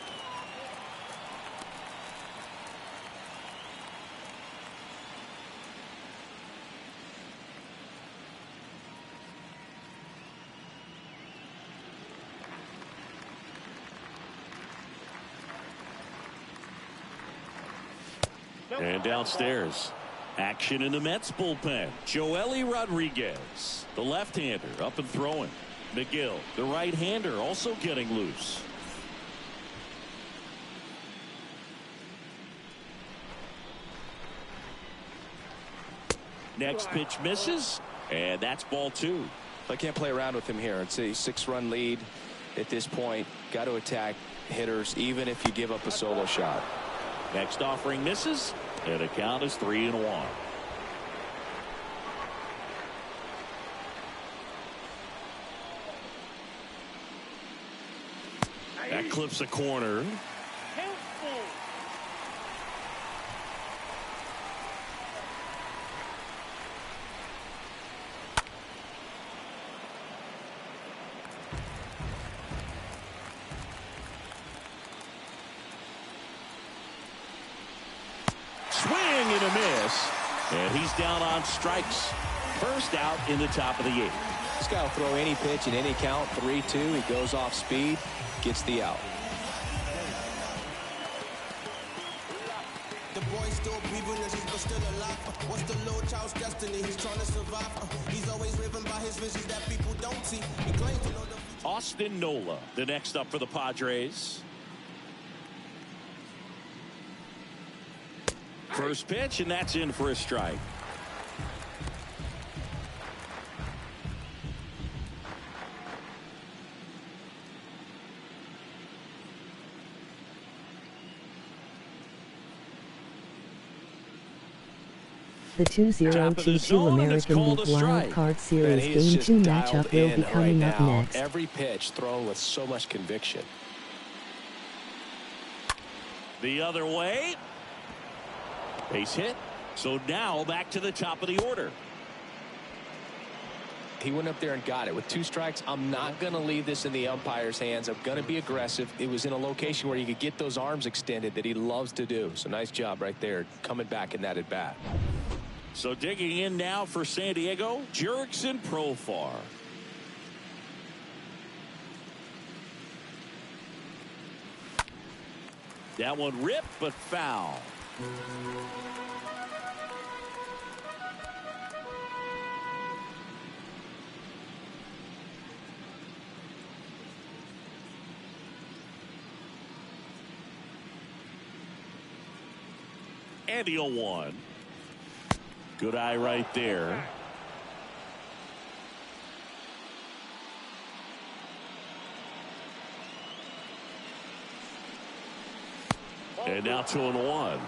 And downstairs, action in the Mets bullpen. Joely Rodriguez, the left-hander, up and throwing. McGill, the right-hander, also getting loose. Next pitch misses, and that's ball 2. I can't play around with him here. It's a 6-run lead at this point. Got to attack hitters, even if you give up a solo shot. Next offering misses, and the count is 3-1. That clips a corner. Swing and a miss, and he's down on strikes. First out in the top of the 8th. This guy will throw any pitch in any count. 3-2. He goes off speed, gets the out. The boy still breathing, but still alive. What's the little child's destiny? He's trying to survive. He's always driven by his visions that people don't see. He claims to know the Austin Nola, the next up for the Padres. First pitch, and that's in for a strike. The 2022 American League Wildcard Series Game 2 matchup will be coming up next. Every pitch thrown with so much conviction. The other way. Base hit. So now back to the top of the order. He went up there and got it. With 2 strikes, I'm not going to leave this in the umpire's hands. I'm going to be aggressive. It was in a location where you could get those arms extended that he loves to do. So nice job right there, coming back in that at bat. So digging in now for San Diego, Jurickson Profar. That one ripped, but foul. And the 0-1. Good eye right there. And now 2-1.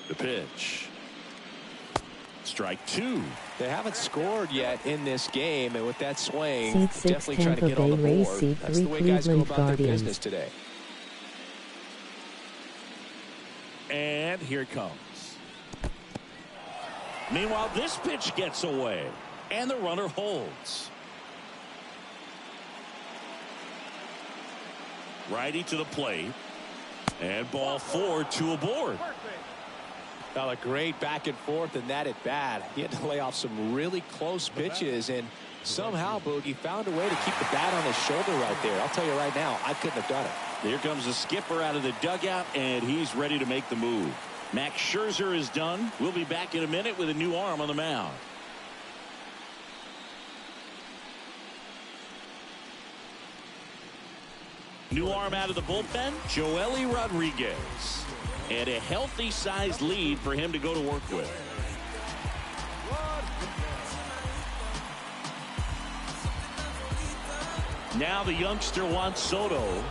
The pitch. Strike 2. They haven't scored yet in this game, and with that swing, Seed 6 definitely trying to Tampa get on the Bay Rays, board. Seed That's 3 the way guys go Cleveland about their Guardians. business today. And here it comes. Meanwhile, this pitch gets away, and the runner holds. Righty to the plate, and ball 4, 2 aboard. Now a great back and forth in that at bat. He had to lay off some really close pitches, and Somehow, Boogie found a way to keep the bat on his shoulder right there. I'll tell you right now, I couldn't have done it. Here comes the skipper out of the dugout, and he's ready to make the move. Max Scherzer is done. We'll be back in a minute with a new arm on the mound. New arm out of the bullpen, Joely Rodriguez. And a healthy-sized lead for him to go to work with. Now the youngster wants Soto.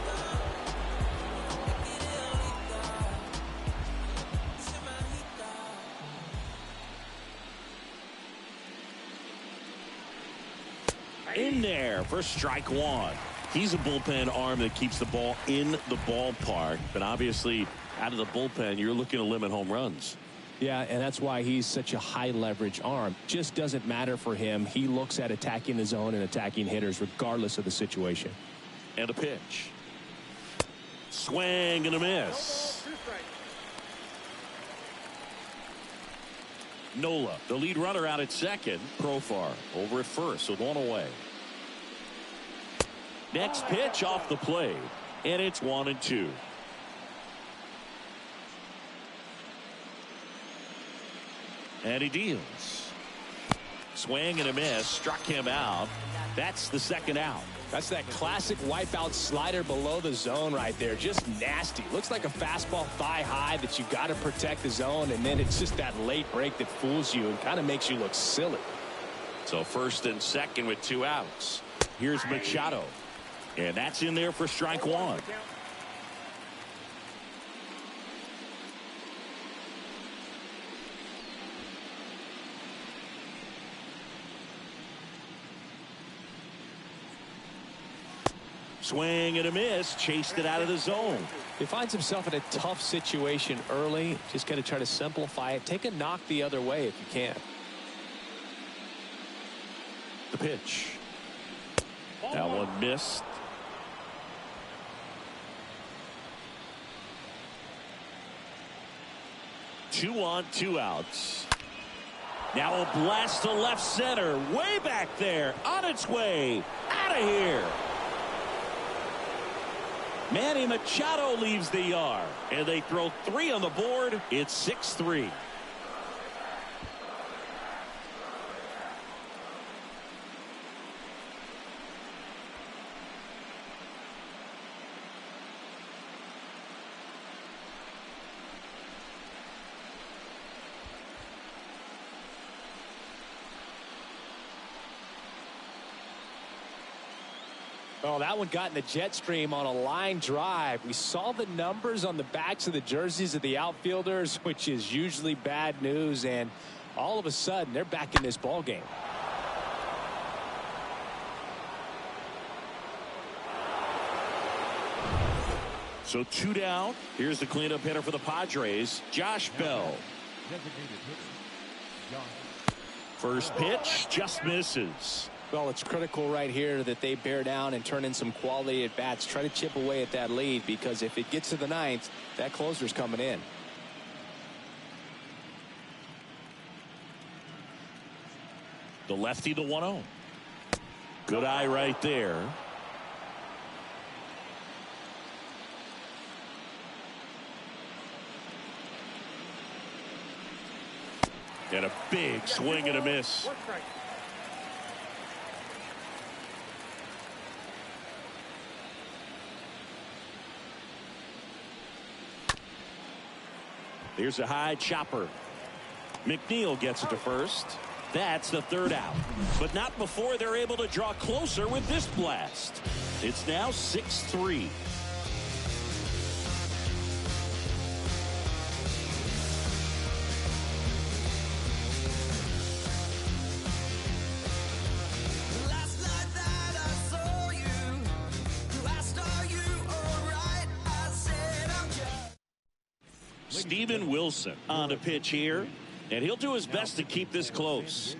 In there for strike one. He's a bullpen arm that keeps the ball in the ballpark, but obviously out of the bullpen you're looking to limit home runs. Yeah, and that's why he's such a high leverage arm. Just doesn't matter for him. He looks at attacking the zone and attacking hitters regardless of the situation. And a pitch. Swing and a miss. Nola, the lead runner, out at second. Profar over at first with one away. Next pitch off the plate, and it's 1-2. And he deals. Swing and a miss, struck him out. That's the second out. That's that classic wipeout slider below the zone right there. Just nasty. Looks like a fastball thigh high that you got to protect the zone, and then it's just that late break that fools you and kind of makes you look silly. So first and second with 2 outs. Here's Machado. And that's in there for strike one. Swing and a miss. Chased it out of the zone. He finds himself in a tough situation early. Just got to try to simplify it. Take a knock the other way if you can. The pitch. That one missed. Two on, 2 outs. Now a blast to left center. Way back there. On its way. Out of here. Manny Machado leaves the yard. And they throw 3 on the board. It's 6-3. Oh, that one got in the jet stream on a line drive. We saw the numbers on the backs of the jerseys of the outfielders, which is usually bad news, and all of a sudden they're back in this ball game. So 2 down. Here's the cleanup hitter for the Padres, Josh Bell. First pitch just misses. Well, it's critical right here that they bear down and turn in some quality at bats. Try to chip away at that lead, because if it gets to the 9th, that closer's coming in. The lefty, the 1-0. Good eye right there. And a big swing and a miss. Here's a high chopper. McNeil gets it to first. That's the 3rd out. But not before they're able to draw closer with this blast. It's now 6-3. Steven Wilson on a pitch here, and he'll do his best to keep this close.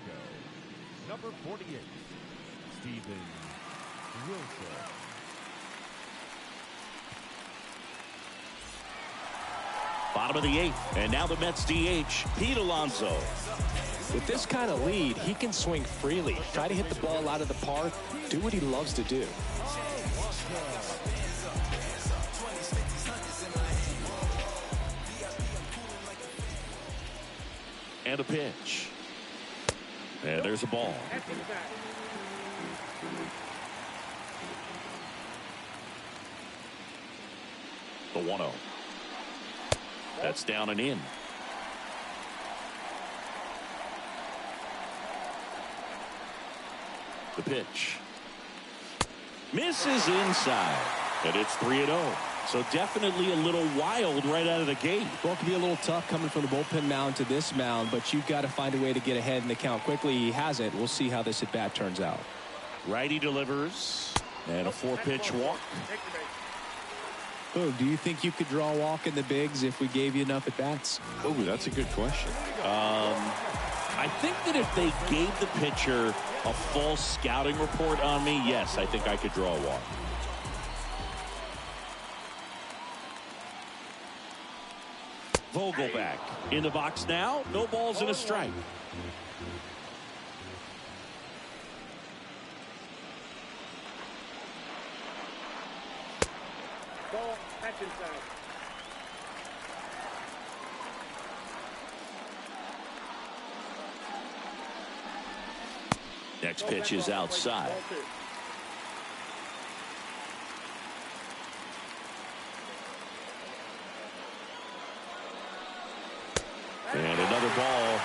Number 48, Steven Wilson. Bottom of the 8th, and now the Mets DH, Pete Alonso. With this kind of lead, he can swing freely, try to hit the ball out of the park, do what he loves to do. And a pitch. And there's a ball. The 1-0. That's down and in. The pitch. Misses inside. And it's 3-0. So definitely a little wild right out of the gate. Well, it can be a little tough coming from the bullpen mound to this mound, but you've got to find a way to get ahead in the count quickly. He hasn't. We'll see how this at-bat turns out. Righty delivers. And a 4-pitch walk. Oh, do you think you could draw a walk in the bigs if we gave you enough at-bats? Oh, that's a good question. I think that if they gave the pitcher a full scouting report on me, yes, I think I could draw a walk. Vogelback in the box now. No balls and a strike. Ball, catch inside. Next pitch is outside. And another ball.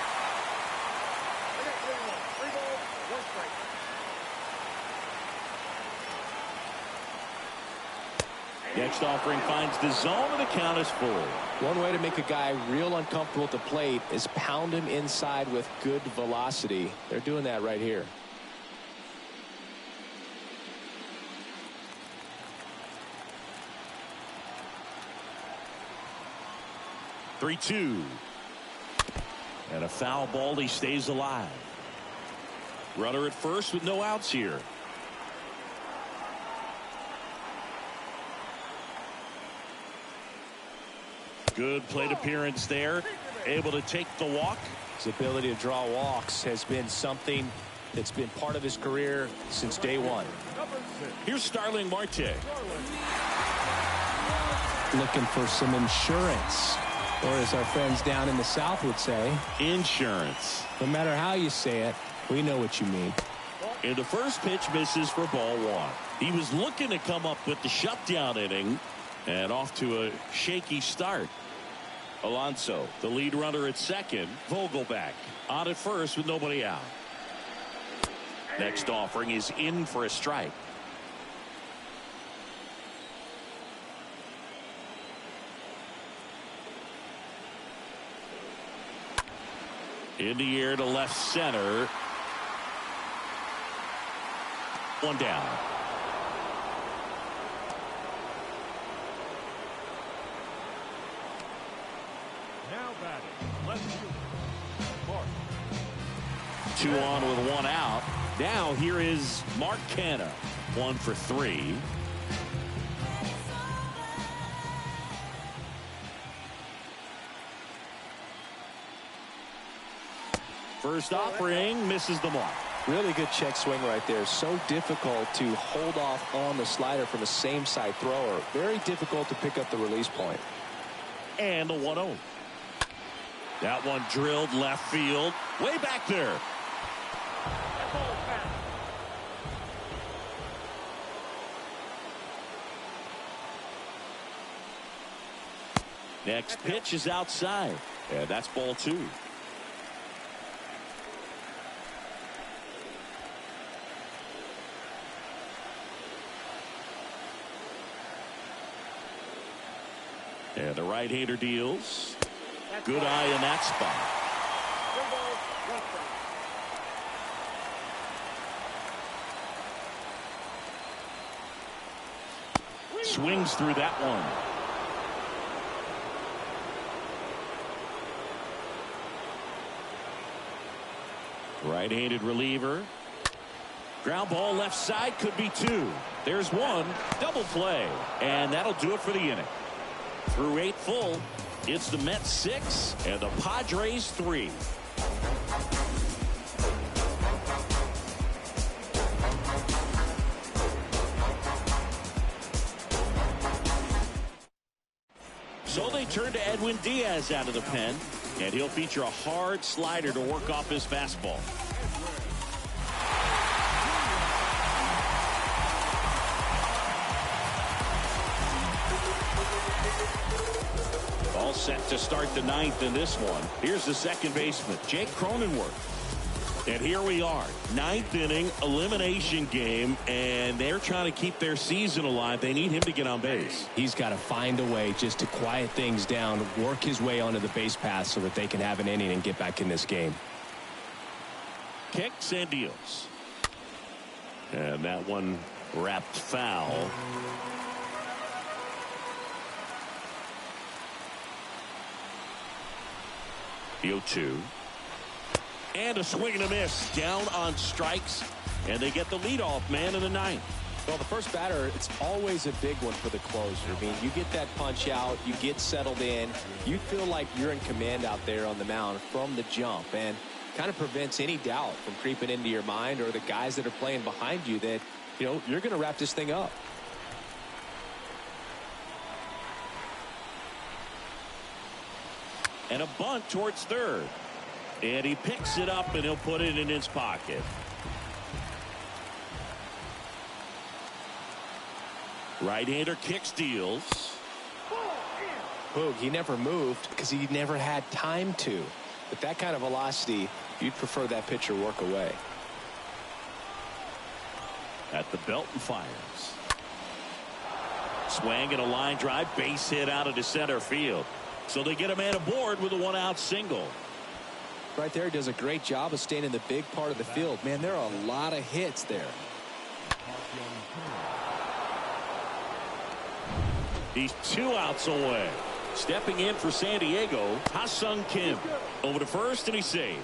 Next offering finds the zone, and the count is full. One way to make a guy real uncomfortable at the plate is pound him inside with good velocity. They're doing that right here. Three-two. And a foul ball. He stays alive. Runner at first with no outs here. Good plate appearance there. Able to take the walk. His ability to draw walks has been something that's been part of his career since day one. Here's Starling Marte. Looking for some insurance. Or as our friends down in the South would say, Insurance. no matter how you say it, we know what you mean. And the first pitch misses for ball one. He was looking to come up with the shutdown inning, and off to a shaky start. Alonso, the lead runner at second. Vogelback on at first with nobody out. Next offering is in for a strike. In the air to left center. One down. Now batting, left fielder, Mark. 2 on with 1 out. Now here is Mark Canha. 1 for 3. First offering misses the mark. Really good check swing right there. So difficult to hold off on the slider from a same side thrower. Very difficult to pick up the release point. And a 1-0. That one drilled left field. Way back there. Next pitch is outside. And that's ball 2. And the right-hander deals. Good eye in that spot. Swings through that one. Right-handed reliever. Ground ball left side, could be 2. There's 1. Double play. And that'll do it for the inning. Through 8 full, it's the Mets 6 and the Padres 3. So they turn to Edwin Diaz out of the pen, and he'll feature a hard slider to work off his fastball. All set to start the ninth in this one. Here's the second baseman, Jake Cronenworth. And here we are, ninth inning elimination game, and they're trying to keep their season alive. They need him to get on base. He's got to find a way just to quiet things down, work his way onto the base path so that they can have an inning and get back in this game. Kicks and deals. And that one wrapped foul. The 0-2. And a swing and a miss. Down on strikes. And they get the leadoff man in the ninth. Well, the first batter, it's always a big one for the closer. I mean, you get that punch out, you get settled in, you feel like you're in command out there on the mound from the jump, and kind of prevents any doubt from creeping into your mind or the guys that are playing behind you that, you know, you're going to wrap this thing up. And a bunt towards third. And he picks it up and he'll put it in his pocket. Right-hander kicks, deals. Boog, he never moved because he never had time to. With that kind of velocity, you'd prefer that pitcher work away. At the belt and fires. Swing and a line drive, base hit out into center field. So they get a man aboard with a one-out single. Right there, does a great job of staying in the big part of the field. Man, there are a lot of hits there. He's 2 outs away. Stepping in for San Diego, Ha-Sung Kim. Over to first, and he's saved.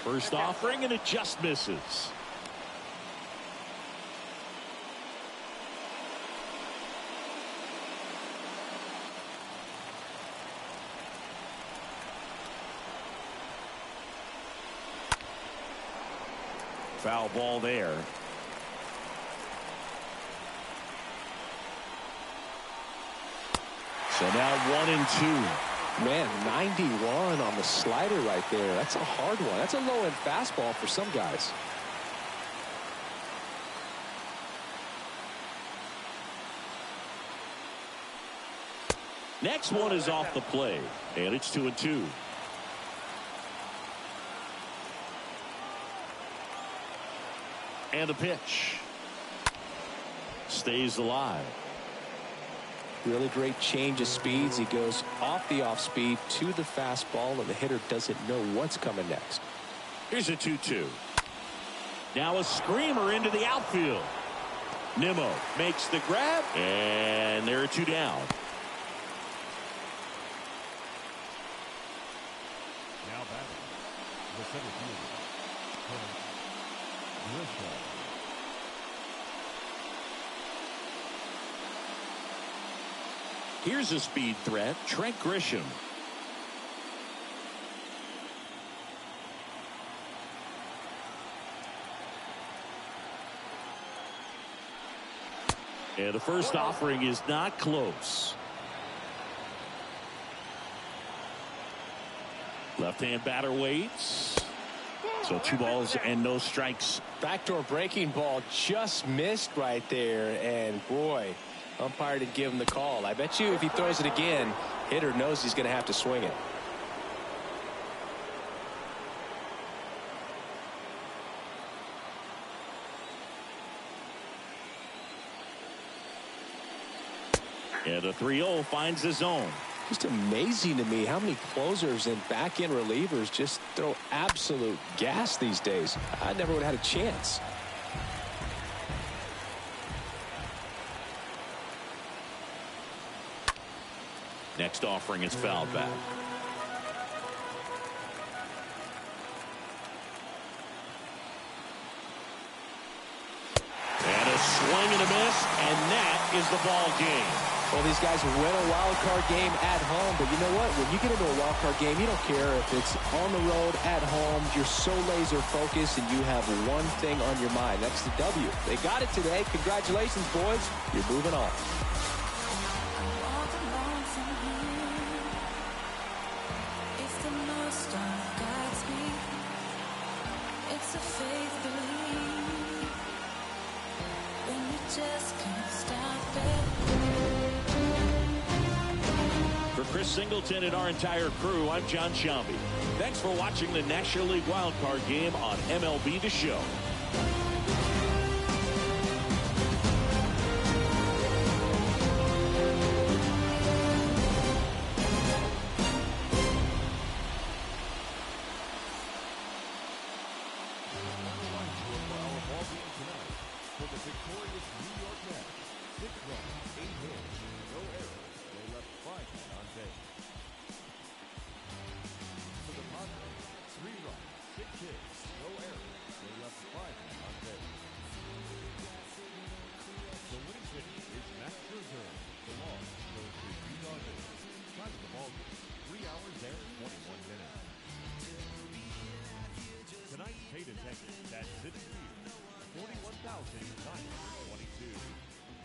First offering, and it just misses. Foul ball there. So now 1-2. Man, 91 on the slider right there. That's a hard one. That's a low-end fastball for some guys. Next one is off the plate, and it's 2-2. And the pitch. Stays alive. Really great change of speeds. He goes off the off speed to the fastball, and the hitter doesn't know what's coming next. Here's a 2-2. Now a screamer into the outfield. Nimmo makes the grab, and there are 2 down. Now batting, the center fielder, Grisham. Here's a speed threat, Trent Grisham. And the first offering is not close. Left-hand batter waits. So 2 balls and no strikes. Backdoor breaking ball just missed right there, and boy, umpire didn't give him the call. I bet you if he throws it again, hitter knows he's going to have to swing it. And a 3-0 finds the zone. Just amazing to me how many closers and back-end relievers just throw absolute gas these days. I never would have had a chance. Next offering is fouled back. And a swing and a miss, and that is the ball game. Well, these guys win a wild card game at home, but you know what? When you get into a wild card game, you don't care if it's on the road, at home. You're so laser focused, and you have one thing on your mind. That's the W. They got it today. Congratulations, boys. You're moving on. It's a faith belief when you just can't stop it. For Chris Singleton and our entire crew, I'm John Sciambi. Thanks for watching the National League Wildcard game on MLB The Show. For the victorious New York Mets, 6 runs, 8 hits, no errors. They left 5 men on base. For the Padres, 3 runs, 6 hits, no errors. They left 5 men on base. The winning pitcher is Max Scherzer. The loss goes to Utah Dodgers. Time of the ball game, 3 hours and 21 minutes. Tonight's paid attendance at Citi Field, 41,922.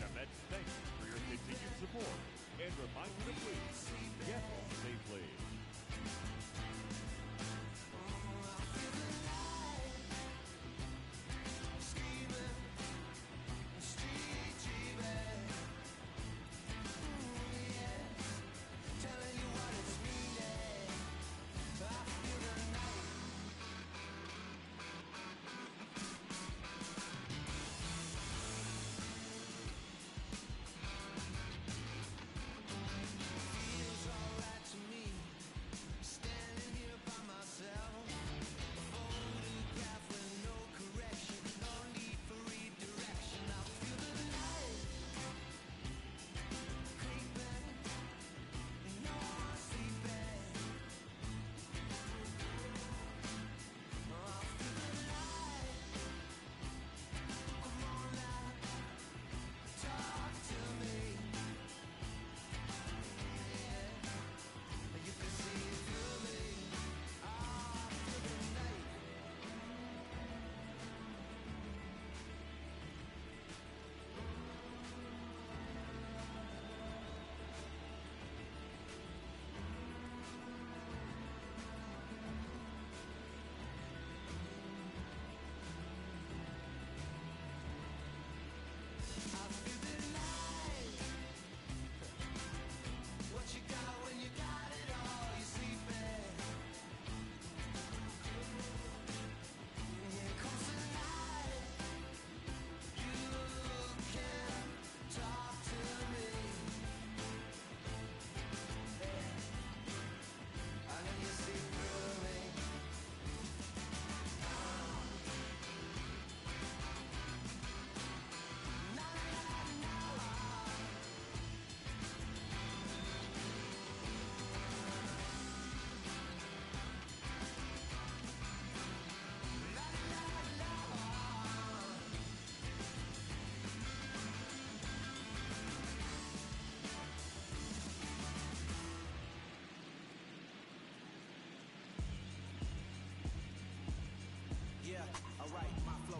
The Mets thank you for your continued support and remind you to please get home safely.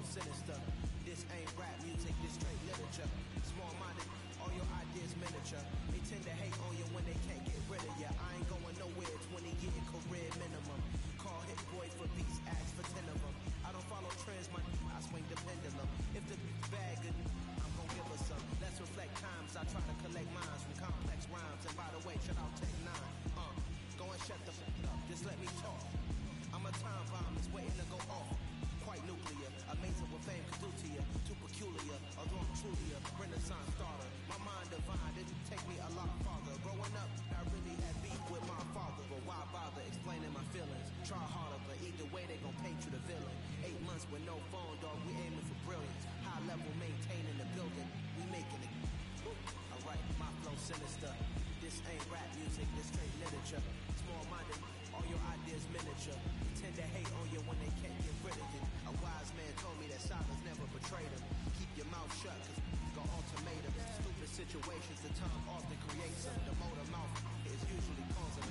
Sinister. This ain't rap music, this straight literature. Small-minded, all your ideas miniature. They tend to hate on you when they can't get rid of you. I ain't going nowhere, 20-year career minimum. Call hit boys for beats, ask for 10 of them. I don't follow trends, man, I swing the pendulum. If the bag good, I'm gonna give us some. Let's reflect times, I try to collect minds from complex rhymes. And by the way, shout out Tech 9. Go and shut the f*** up, just let me talk. I'm a time bomb, it's waiting to go off. Quite nuclear, amazing what fame can do to you. Too peculiar, although I'm truly a renaissance starter. My mind divine, didn't take me a lot farther. Growing up, I really had beef with my father. But why bother explaining my feelings? Try harder, but either way they gon' paint you the villain. 8 months with no phone, dog, we aiming for brilliance. High level maintaining the building, we making it. Alright, my flow sinister. This ain't rap music, this straight literature. Small-minded, all your ideas miniature. They tend to hate on you when they can't get rid of you. A wise man told me that silence never betrayed him. Keep your mouth shut, cause you gon' ultimatum. Stupid situations, the time often creates them. The motor mouth is usually causing